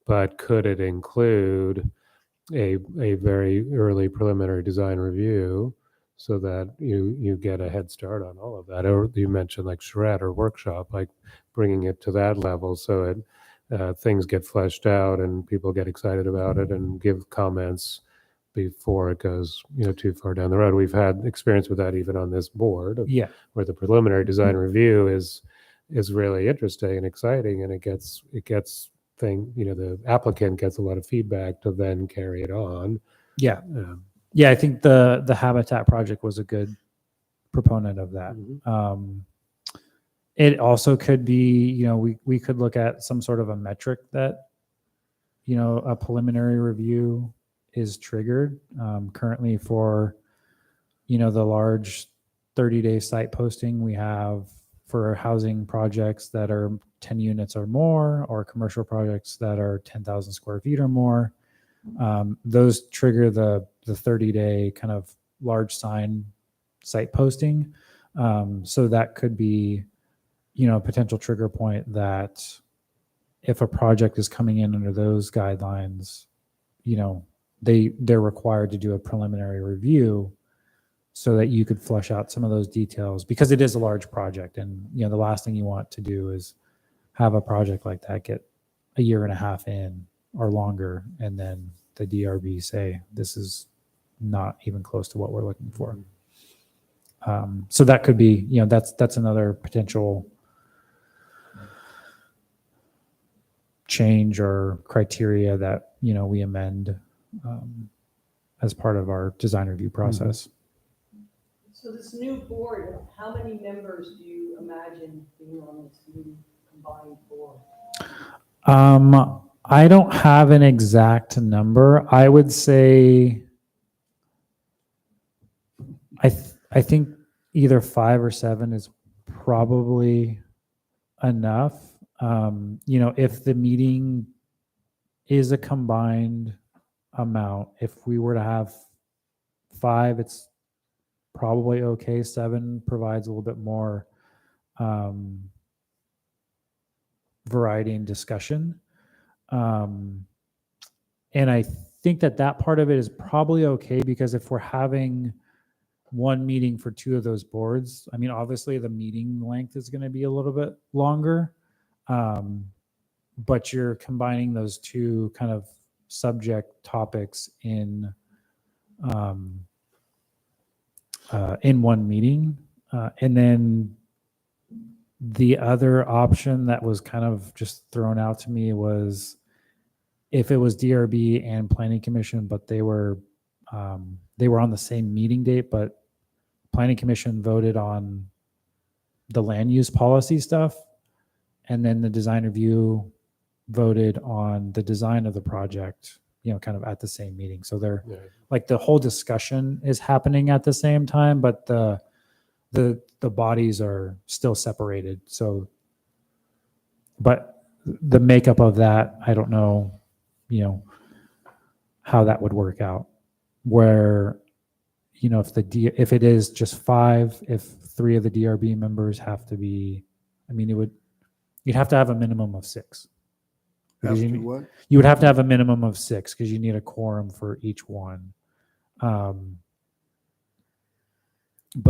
but could it include a very early preliminary design review so that you get a head start on all of that? Or you mentioned like charrette or workshop, like bringing it to that level so things get fleshed out and people get excited about it and give comments before it goes too far down the road. We've had experience with that even on this board, where the preliminary design review is really interesting and exciting, and it gets the applicant gets a lot of feedback to then carry it on. I think the Habitat project was a good proponent of that. It also could be, we could look at some sort of a metric that a preliminary review is triggered. Currently for the large 30-day site posting we have for housing projects that are 10 units or more, or commercial projects that are 10,000 square feet or more, those trigger the 30-day kind of large sign site posting. So that could be a potential trigger point, that if a project is coming in under those guidelines, they're required to do a preliminary review so that you could flesh out some of those details, because it is a large project. And, the last thing you want to do is have a project like that get a year and a half in or longer, and then the DRB say, this is not even close to what we're looking for. So that could be, that's another potential change or criteria that, we amend as part of our design review process. So this new board, how many members do you imagine being on this new combined board? I don't have an exact number. I would say, I think either 5 or 7 is probably enough. If the meeting is a combined amount, if we were to have 5, it's probably okay. 7 provides a little bit more variety and discussion. And I think that part of it is probably okay, because if we're having one meeting for 2 of those boards, I mean, obviously the meeting length is going to be a little bit longer, but you're combining those 2 kind of subject topics in one meeting. And then the other option that was kind of just thrown out to me was if it was DRB and Planning Commission, but they were on the same meeting date, but Planning Commission voted on the land use policy stuff, and then the design review voted on the design of the project, kind of at the same meeting. So they're like, the whole discussion is happening at the same time, but the bodies are still separated. So, but the makeup of that, I don't know, how that would work out, where, if it is just 5, if 3 of the DRB members have to be, I mean, you'd have to have a minimum of 6. Have to what? You would have to have a minimum of 6 because you need a quorum for each one. But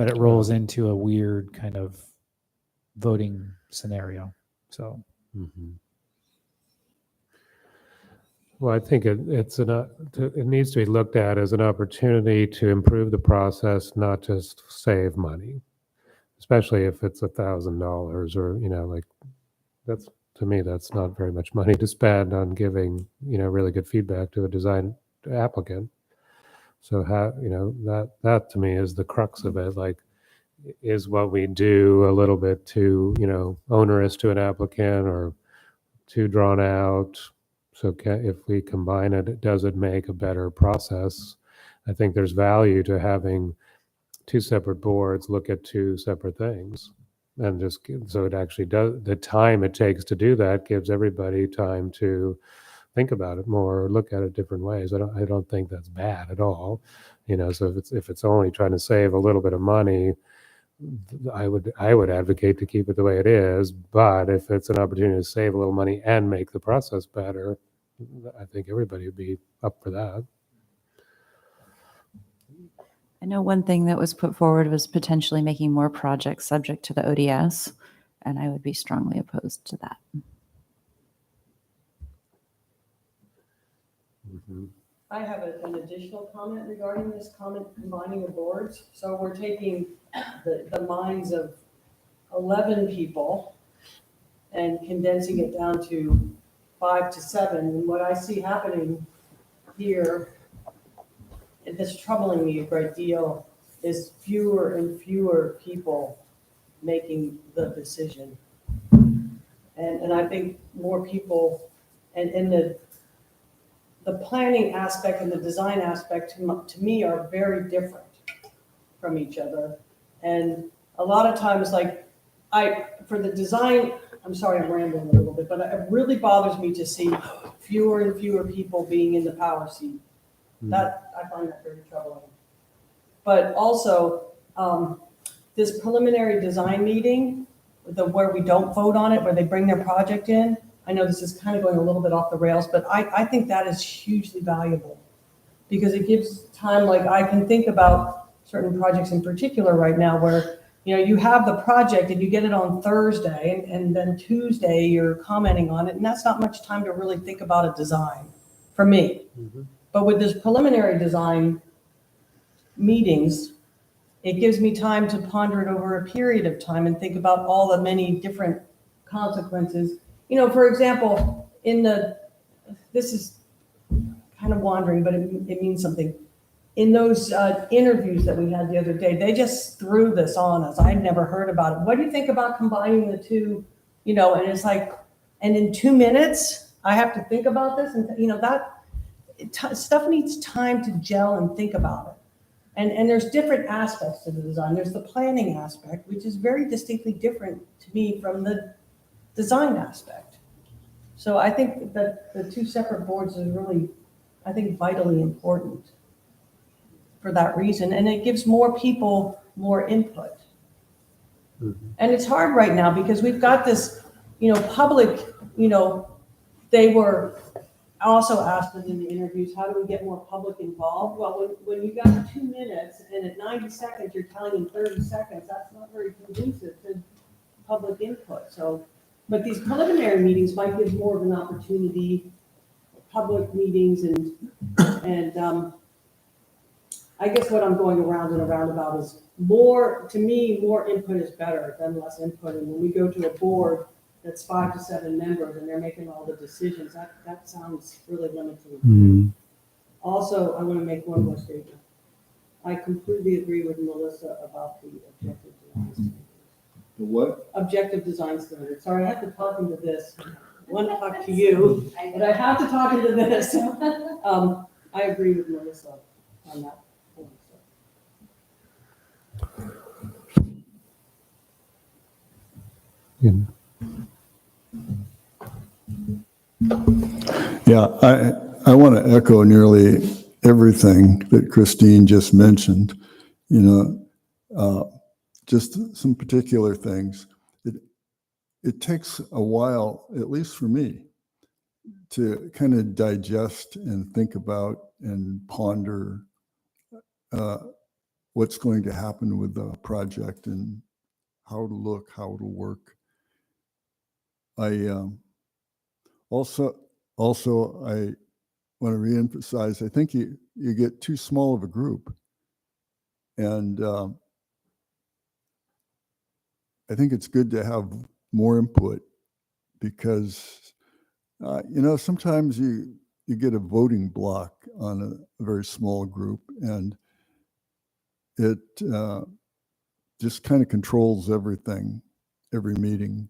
it rolls into a weird kind of voting scenario. So, Well, I think it needs to be looked at as an opportunity to improve the process, not just save money, especially if it's $1,000 or, like, that's, to me, that's not very much money to spend on giving, really good feedback to a design applicant. So how, that to me is the crux of it. Like, is what we do a little bit too, onerous to an applicant or too drawn out? So if we combine it, does it make a better process? I think there's value to having 2 separate boards look at 2 separate things. And just so it actually does, the time it takes to do that gives everybody time to think about it more, or look at it different ways. I don't think that's bad at all. So if it's only trying to save a little bit of money, I would advocate to keep it the way it is. But if it's an opportunity to save a little money and make the process better, I think everybody would be up for that. I know one thing that was put forward was potentially making more projects subject to the ODS, and I would be strongly opposed to that. I have an additional comment regarding this combining the boards. So we're taking the minds of 11 people and condensing it down to 5 to 7. And what I see happening here, and that's troubling me a great deal, is fewer and fewer people making the decision. And I think more people, and the planning aspect and the design aspect to me are very different from each other. And a lot of times, like for the design, I'm sorry, I'm rambling a little bit, but it really bothers me to see fewer and fewer people being in the power seat. That, I find that very troubling. But also, this preliminary design meeting, where we don't vote on it, where they bring their project in, I know this is kind of going a little bit off the rails, but I think that is hugely valuable because it gives time, like I can think about certain projects in particular right now where, you have the project and you get it on Thursday and then Tuesday you're commenting on it. And that's not much time to really think about a design for me. But with this preliminary design meetings, it gives me time to ponder it over a period of time and think about all the many different consequences. For example, this is kind of wandering, but it means something. In those interviews that we had the other day, they just threw this on us. I'd never heard about it. What do you think about combining the two? And it's like, and in 2 minutes, I have to think about this. And, stuff needs time to gel and think about it. And there's different aspects to the design. There's the planning aspect, which is very distinctly different to me from the design aspect. So I think that the two separate boards is really, I think, vitally important for that reason. And it gives more people more input. And it's hard right now because we've got this, public, they were also asked in the interviews, how do we get more public involved? Well, when you got 2 minutes and at 90 seconds, you're telling in 30 seconds, that's not very conducive to public input. So, but these preliminary meetings might give more of an opportunity, public meetings and I guess what I'm going around and around about is to me, more input is better than less input. And when we go to a board that's 5 to 7 members and they're making all the decisions, that sounds really limiting. Also, I want to make one more statement. I completely agree with Melissa about the objective design standards. The what? Objective design standards. Sorry, I have to talk into this. I want to talk to you, but I have to talk into this. I agree with Melissa on that. Yeah, I want to echo nearly everything that Christine just mentioned. Just some particular things. It takes a while, at least for me, to kind of digest and think about and ponder what's going to happen with the project and how it'll look, how it'll work. I also I want to reemphasize, I think you get too small of a group. And I think it's good to have more input because, sometimes you get a voting block on a very small group and it just kind of controls everything, every meeting.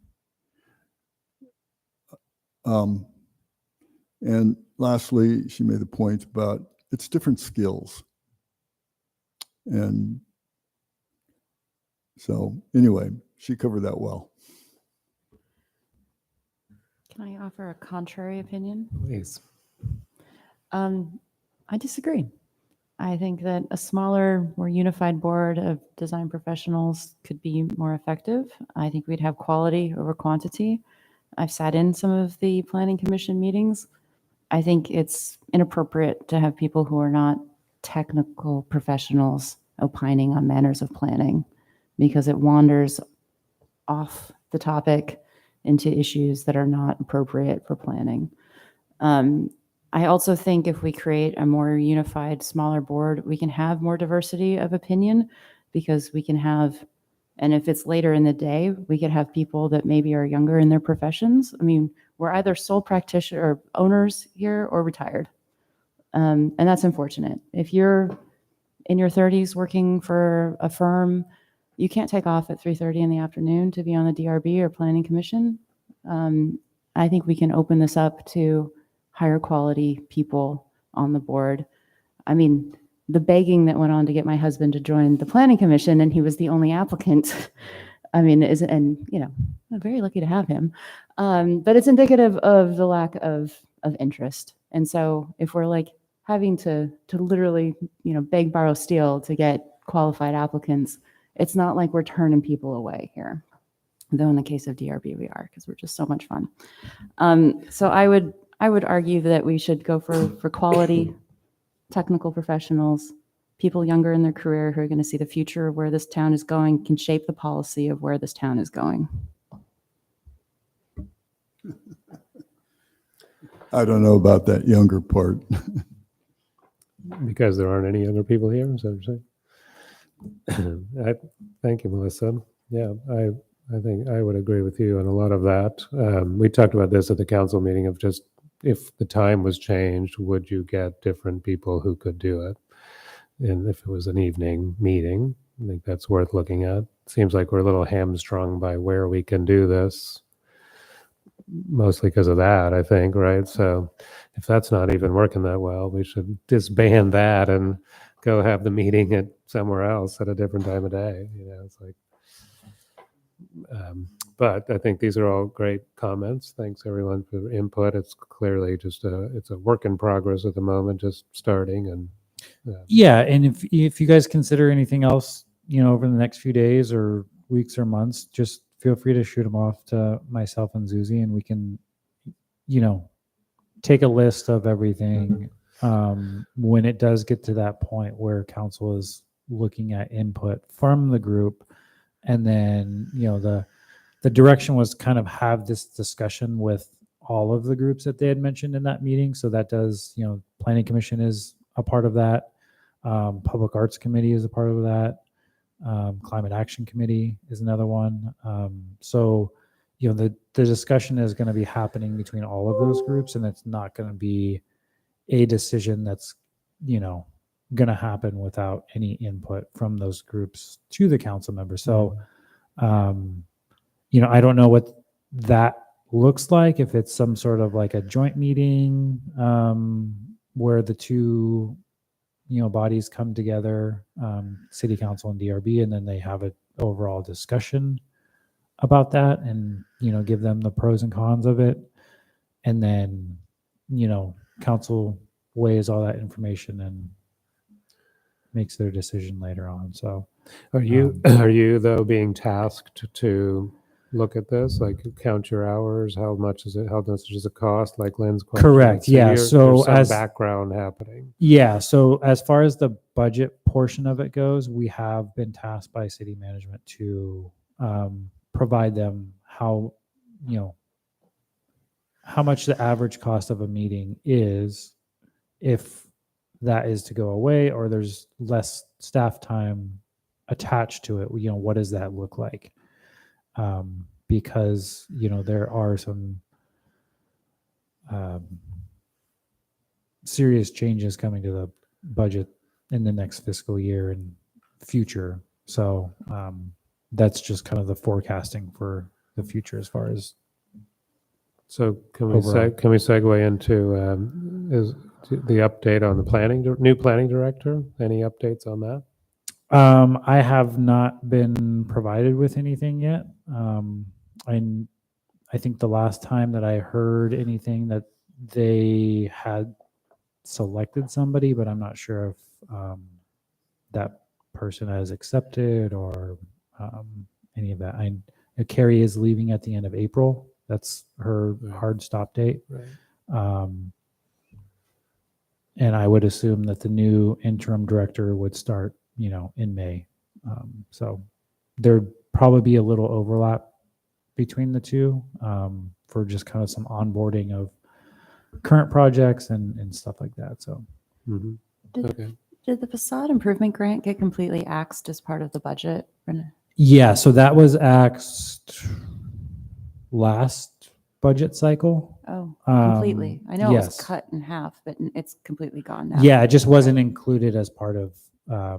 And lastly, she made the point about it's different skills. And so anyway, she covered that well. Can I offer a contrary opinion? Please. I disagree. I think that a smaller, more unified board of design professionals could be more effective. I think we'd have quality over quantity. I've sat in some of the planning commission meetings. I think it's inappropriate to have people who are not technical professionals opining on manners of planning because it wanders off the topic into issues that are not appropriate for planning. I also think if we create a more unified, smaller board, we can have more diversity of opinion because we can have, and if it's later in the day, we could have people that maybe are younger in their professions. I mean, we're either sole practitioner or owners here or retired. And that's unfortunate. If you're in your 30s working for a firm, you can't take off at 3:30 in the afternoon to be on the DRB or planning commission. I think we can open this up to higher quality people on the board. I mean, the begging that went on to get my husband to join the planning commission and he was the only applicant. I mean, I'm very lucky to have him. But it's indicative of the lack of interest. And so if we're like having to literally, beg, borrow, steal to get qualified applicants, it's not like we're turning people away here. Though in the case of DRB, we are, because we're just so much fun. So I would argue that we should go for quality, technical professionals, people younger in their career who are going to see the future of where this town is going, can shape the policy of where this town is going. I don't know about that younger part. Because there aren't any younger people here, is that what you're saying? Thank you, Melissa. Yeah, I think I would agree with you on a lot of that. We talked about this at the council meeting of just if the time was changed, would you get different people who could do it? And if it was an evening meeting, I think that's worth looking at. Seems like we're a little hamstrung by where we can do this, mostly because of that, I think, right? So if that's not even working that well, we should disband that and go have the meeting at somewhere else at a different time of day. You know, it's like, but I think these are all great comments. Thanks everyone for input. It's clearly just it's a work in progress at the moment, just starting. And Yeah, and if you guys consider anything else, over the next few days or weeks or months, just feel free to shoot them off to myself and Zuzi, and we can, take a list of everything when it does get to that point where council is looking at input from the group. And then, the direction was kind of have this discussion with all of the groups that they had mentioned in that meeting. So that does, Planning Commission is a part of that. Public Arts Committee is a part of that. Climate Action Committee is another one. So, the discussion is going to be happening between all of those groups, and it's not going to be a decision that's, going to happen without any input from those groups to the council members. So, I don't know what that looks like, if it's some sort of like a joint meeting where the two bodies come together, city council and DRB, and then they have an overall discussion about that and, give them the pros and cons of it. And then, council weighs all that information and makes their decision later on. So are you though being tasked to look at this, like count your hours, how much does it cost, like Lynn's question? Correct. Yeah. So there's some background happening. Yeah. So as far as the budget portion of it goes, we have been tasked by city management to provide them how much the average cost of a meeting is, if that is to go away or there's less staff time attached to it. What does that look like? Because there are some serious changes coming to the budget in the next fiscal year and future. So that's just kind of the forecasting for the future as far as. So can we segue into is the update on the new planning director? Any updates on that? I have not been provided with anything yet. I think the last time that I heard anything that they had selected somebody, but I'm not sure if that person has accepted or any of that. Carrie is leaving at the end of April. That's her hard stop date. Right. And I would assume that the new interim director would start, in May. So there'd probably be a little overlap between the two for just kind of some onboarding of current projects and stuff like that. So, Did the facade improvement grant get completely axed as part of the budget? yeah, so that was axed last budget cycle. Oh, completely. I know it was yes. cut in half, but it's completely gone now. Yeah, it just wasn't included as part of, I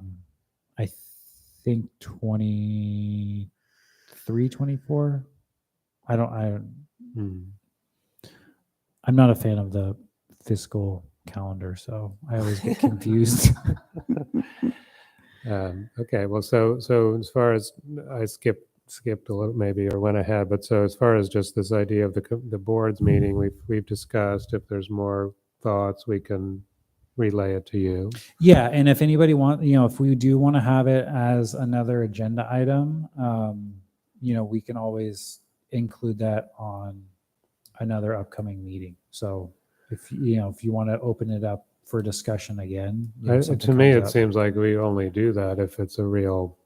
think 23, 24. I'm not a fan of the fiscal calendar, so I always get confused. Okay, well, so as far as I skipped a little maybe or went ahead, but so as far as just this idea of the board's meeting, we've discussed. If there's more thoughts, we can relay it to you. Yeah, and if anybody if we do want to have it as another agenda item, we can always include that on another upcoming meeting. So if you want to open it up for discussion again, something To me, comes it up. seems like we only do that if it's a real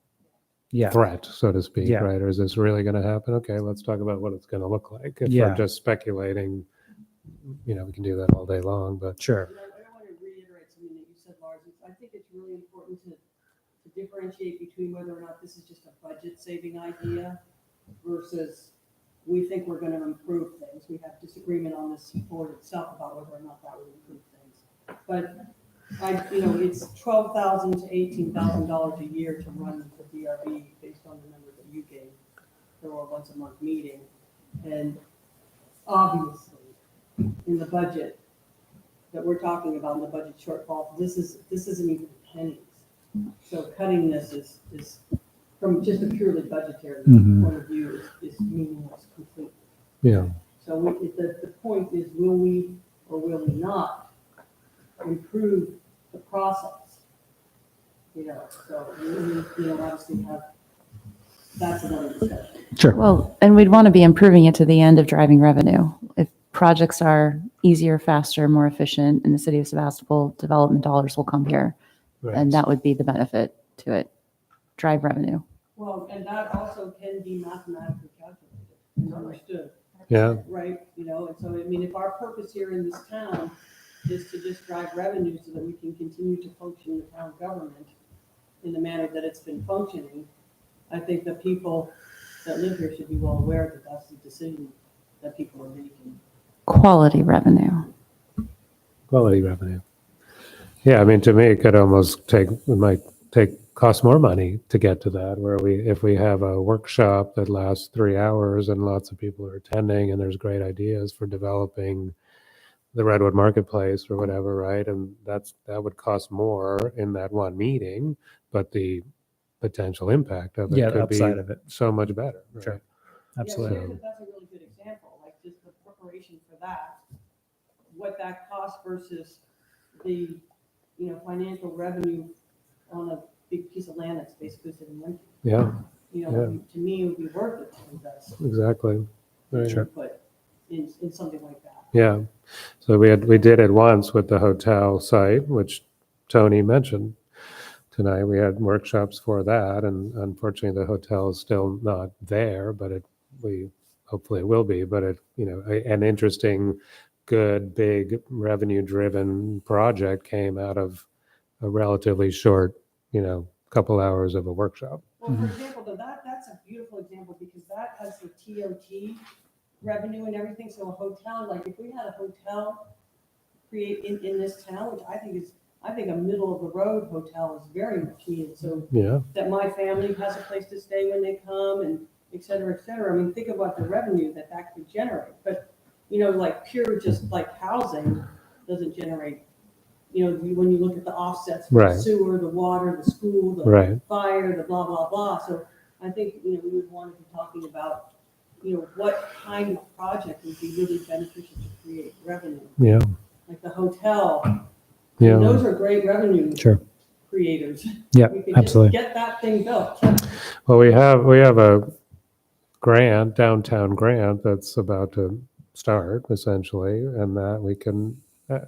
Yeah. threat, so to speak, Yeah. right? Or is this really going to happen? Okay, let's talk about what it's going to look like. If Yeah. we're just speculating, we can do that all day long, but Sure. And I want to reiterate something that you said, Lars. I think it's really important to differentiate between whether or not this is just a budget saving idea versus we think we're going to improve things. We have disagreement on this board itself about whether or not that would improve things. But it's $12,000 to $18,000 a year to run the DRB based on the number that you gave for a once a month meeting. And obviously, in the budget that we're talking about, in the budget shortfall, this isn't even pennies. So cutting this is from just a purely budgetary point of view is meaningless completely. yeah. So the point is, will we or will we not improve the process? So we obviously have, that's another discussion. Sure. Well, and we'd want to be improving it to the end of driving revenue. If projects are easier, faster, more efficient in the city of Sebastopol, development dollars will come here. Right. And that would be the benefit to it. Drive revenue. Well, and that also can be mathematically calculated and understood. Yeah. Right, and so, if our purpose here in this town is to just drive revenue so that we can continue to function the town government in the manner that it's been functioning, I think the people that live here should be well aware that that's the decision that people are making. Quality revenue. Quality revenue. Yeah, to me, it could almost cost more money to get to that, where if we have a workshop that lasts 3 hours and lots of people are attending and there's great ideas for developing the Redwood Marketplace or whatever, right? And that would cost more in that one meeting, but the potential impact of it Yeah, the could be upside of it. so much better. Right? Sure. Yeah, Absolutely. that's a really good example, like just the preparation for that, what that costs versus the, financial revenue on a big piece of land that's basically sitting empty. Yeah, To me, it would be worth it to invest exactly. Right. input in something like that. Yeah. So we did it once with the hotel site, which Tony mentioned tonight. We had workshops for that, and unfortunately the hotel is still not there, but we hopefully it will be. But an interesting, good, big revenue-driven project came out of a relatively short, couple hours of a workshop. Well, for example, though, that's a beautiful example because that has the TOT revenue and everything. So a hotel, like if we had a hotel create in this town, which I think a middle of the road hotel is very much needed. So Yeah. that my family has a place to stay when they come and et cetera, et cetera. Think about the revenue that could generate. But, like pure just like housing doesn't generate, when you look at the offsets for Right. the sewer, the water, the school, the Right. fire, the blah, blah, blah. So I think, we would want to be talking about, what kind of project would be really beneficial to create revenue. Yeah. Like the hotel, Yeah. those are great revenue Sure. creators. Yeah, We could absolutely. just get that thing built. Well, we have a downtown grant that's about to start essentially, and that we can,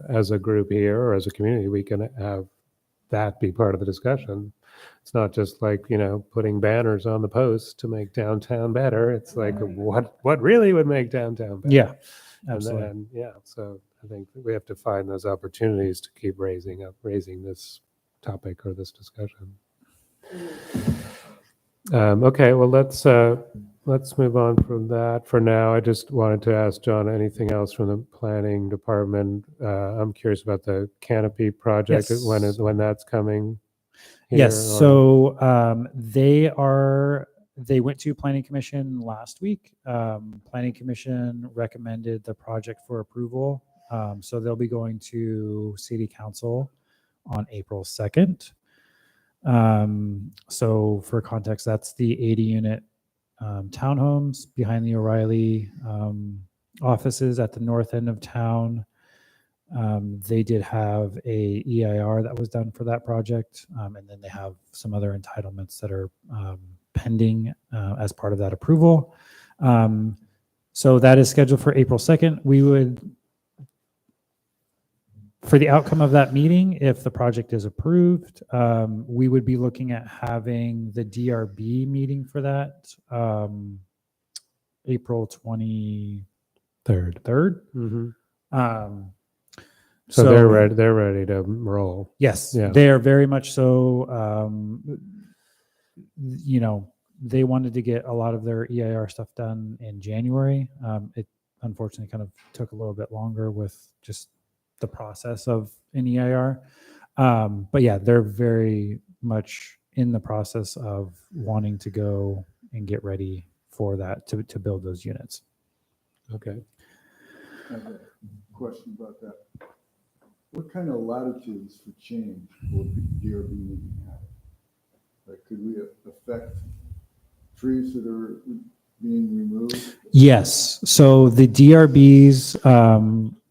as a group here or as a community, we can have that be part of the discussion. It's not just like, putting banners on the posts to make downtown better. It's like, what really would make downtown better? Yeah, And absolutely. then, so I think we have to find those opportunities to keep raising this topic or this discussion. Okay, well, let's move on from that for now. I just wanted to ask John, anything else from the planning department? I'm curious about the canopy project, Yes. when that's coming. here, Yes. or- So they went to planning commission last week. Planning commission recommended the project for approval. So they'll be going to city council on April 2nd. So for context, that's the 80 unit townhomes behind the O'Reilly offices at the north end of town. They did have a EIR that was done for that project, and then they have some other entitlements that are pending as part of that approval. So that is scheduled for April 2nd. We would, for the outcome of that meeting, if the project is approved, we would be looking at having the DRB meeting for that April 23rd. Mhm. Um, So they're ready to roll. Yes, Yeah. they are very much so. They wanted to get a lot of their EIR stuff done in January. It unfortunately kind of took a little bit longer with just the process of an EIR. But yeah, they're very much in the process of wanting to go and get ready for that to build those units. Okay. I have a question about that. What kind of latitudes for change will the DRB meeting have? Like, could we affect trees that are being removed? Yes. So the DRB's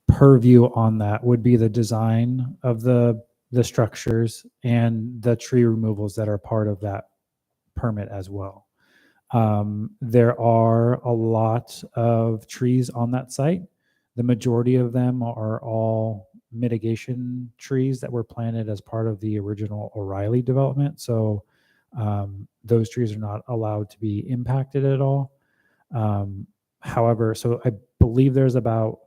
purview on that would be the design of the structures and the tree removals that are part of that permit as well. There are a lot of trees on that site. The majority of them are all mitigation trees that were planted as part of the original O'Reilly development. So those trees are not allowed to be impacted at all. However, so I believe there's about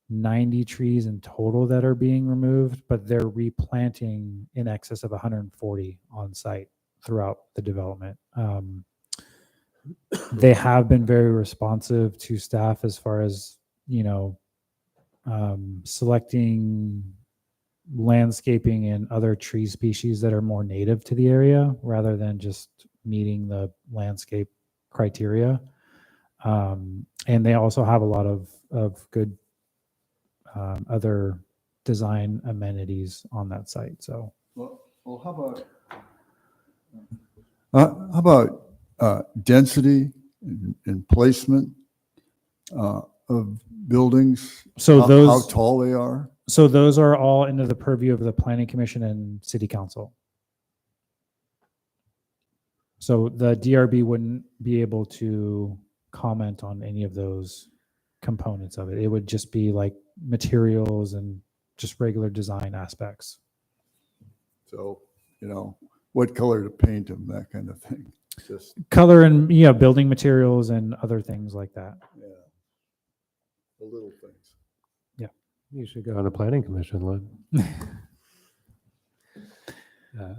90 trees in total that are being removed, but they're replanting in excess of 140 on site throughout the development. They have been very responsive to staff as far as, selecting landscaping and other tree species that are more native to the area rather than just meeting the landscape criteria. And they also have a lot of good other design amenities on that site. So, Well, how about density and placement of buildings? So how those- tall they are? so those are all into the purview of the Planning Commission and City Council. So the DRB wouldn't be able to comment on any of those components of it. It would just be like materials and just regular design aspects. So, what color to paint them, that kind of thing. Just, Color and building materials and other things like that. yeah, the little things. You should go on the planning commission, Lynn.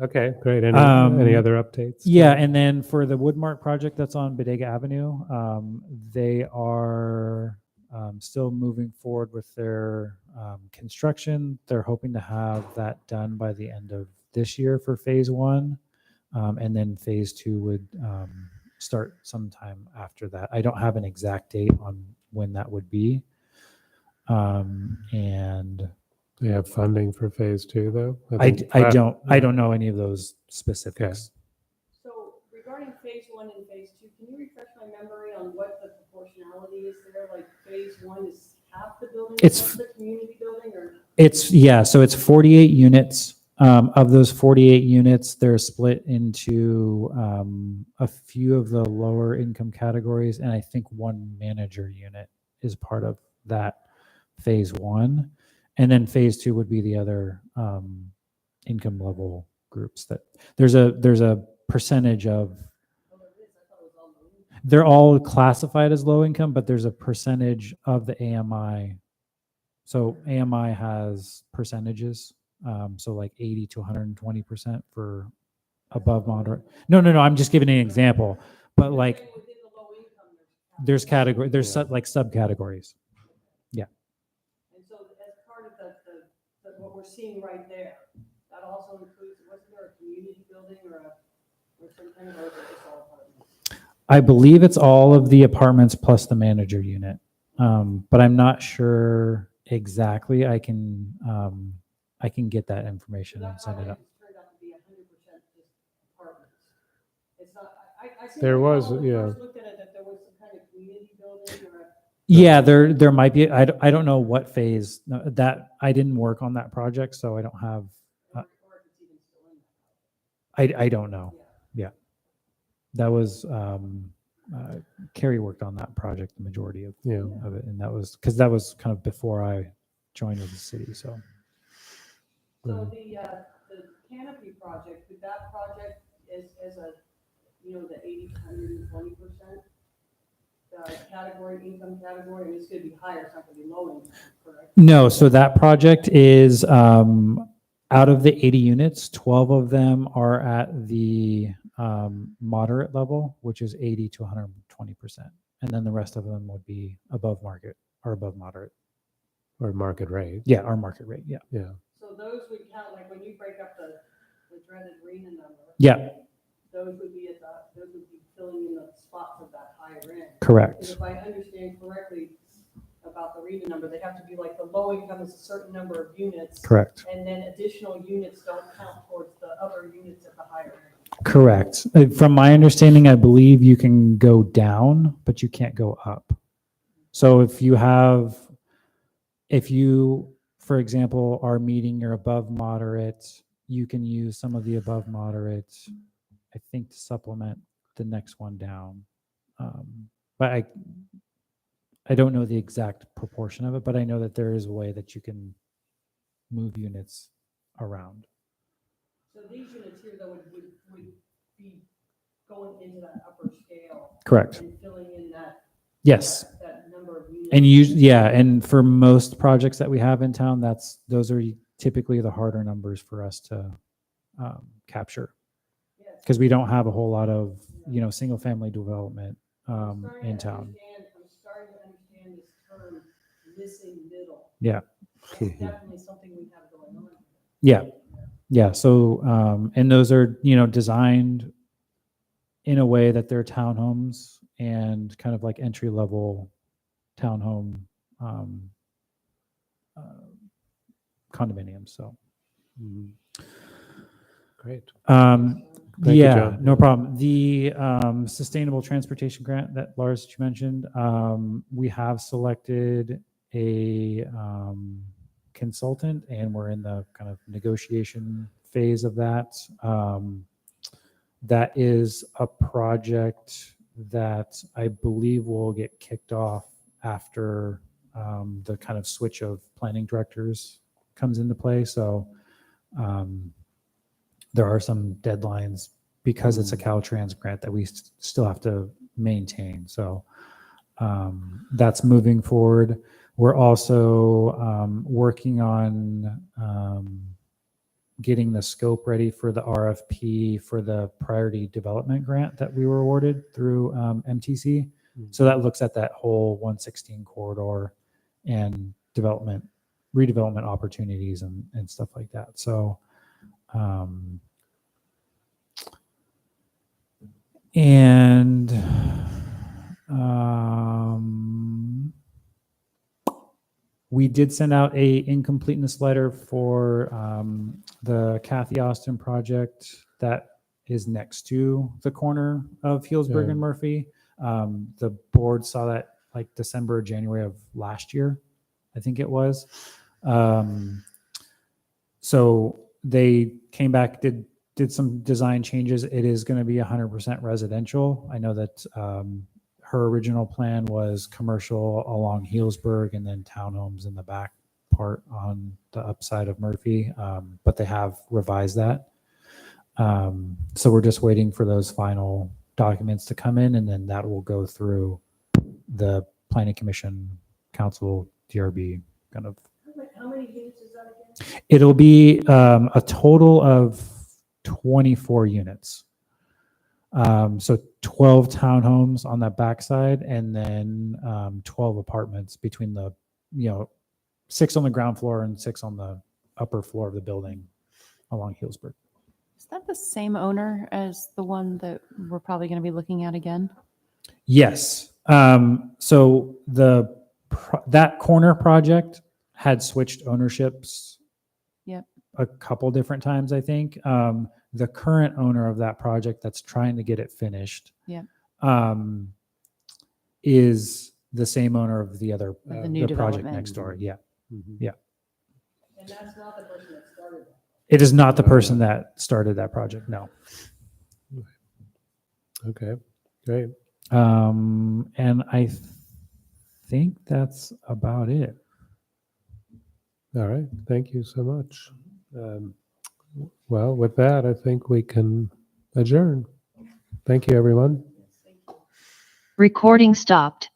Okay, great. Any other updates? Yeah, and then for the Woodmark project that's on Bodega Avenue, they are still moving forward with their construction. They're hoping to have that done by the end of this year for phase 1, and then phase 2 would start sometime after that. I don't have an exact date on when that would be. And They have funding for phase 2, though? I think don't know any of those specifics. So regarding phase 1 and phase 2, can you refresh my memory on what the proportionality is there? Like phase 1 is half the building, It's- half the community building, or? So it's 48 units. Of those 48 units, they're split into a few of the lower income categories, and I think one manager unit is part of that phase 1. And then phase 2 would be the other income level groups. That there's a percentage of. They're all classified as low income, but there's a percentage of the AMI. So AMI has percentages. So like 80 to 120% for above moderate. No. I'm just giving an example. But like there's category. There's like subcategories. And so as part of what we're seeing right there, that also includes, wasn't there a community building or some kind of, or just all apartments? I believe it's all of the apartments plus the manager unit. But I'm not sure exactly. I can get that information and send it up. It's turned out to be 100% just apartments. It's not, I seem There to was, recall when we yeah. first looked at it, that there was some kind of community building or a. Yeah, there might be. I don't know what phase that I didn't work on that project, so I don't have. Or if it's even still in that. I don't know. Yeah. that was Carrie worked on that project, the majority Yeah. of it, and that was because that was kind of before I joined with the city. So So the canopy project, did that project as a, you know, the 80 to 120%? Category, income category, and it's gonna be higher, it's not gonna be low income, correct? no, so that project is out of the 80 units, 12 of them are at the moderate level, which is 80 to 120%, and then the rest of them would be above market or above moderate. Or market rate. Yeah, our market rate. Yeah. Yeah. So those would count, like when you break up the dreaded RENA number. Yeah. Those would be those would be filling in the spots of that higher end. Because Correct. if I understand correctly about the RENA number, they have to be like the low income is a certain number of units. Correct. And then additional units don't count towards the other units at the higher end. Correct. From my understanding, I believe you can go down, but you can't go up. So if you, for example, are meeting your above moderate, you can use some of the above moderate, I think, to supplement the next one down. But I don't know the exact proportion of it, but I know that there is a way that you can move units around. So these units here, though, would be going into that upper scale. Correct. And filling in that. Yes. That number of units. And yeah, and for most projects that we have in town, those are typically the harder numbers for us to capture, because we don't have a whole lot of, single family development in town. I'm starting to understand this term, missing middle. Yeah. That's definitely something we have going on. Yeah. Yeah. So, and those are, designed in a way that they're townhomes and kind of like entry level townhome condominiums. So, Great. Thank you, yeah, John. no problem. The sustainable transportation grant that Lars you mentioned, we have selected a consultant, and we're in the kind of negotiation phase of that. That is a project that I believe will get kicked off after the kind of switch of planning directors comes into play. So there are some deadlines because it's a Caltrans grant that we still have to maintain. So that's moving forward. We're also working on getting the scope ready for the RFP for the priority development grant that we were awarded through MTC. So that looks at that whole 116 corridor and redevelopment opportunities and stuff like that. So, we did send out a incompleteness letter for the Kathy Austin project that is next to the corner of Healdsburg and Murphy. The board saw that like December, January of last year, I think it was. So they came back, did some design changes. It is going to be 100% residential. I know that her original plan was commercial along Healdsburg and then townhomes in the back part on the upside of Murphy, but they have revised that. So we're just waiting for those final documents to come in, and then that will go through the Planning Commission, Council, DRB, kind of. How many units is that again? It'll be a total of 24 units. So 12 townhomes on that backside, and then 12 apartments between the, 6 on the ground floor and 6 on the upper floor of the building along Healdsburg. Is that the same owner as the one that we're probably going to be looking at again? Yes. So that corner project had switched ownerships. Yep. A couple different times, I think. The current owner of that project that's trying to get it finished, Yep. is the same owner of the other the new the project development. next door. Yeah. Mm-hmm. Yeah. And that's not the person that started that. It is not the person that started that project. No. Okay, great. And I think that's about it. All right, thank you so much. Well, with that, I think we can adjourn. Thank you, everyone. Recording stopped.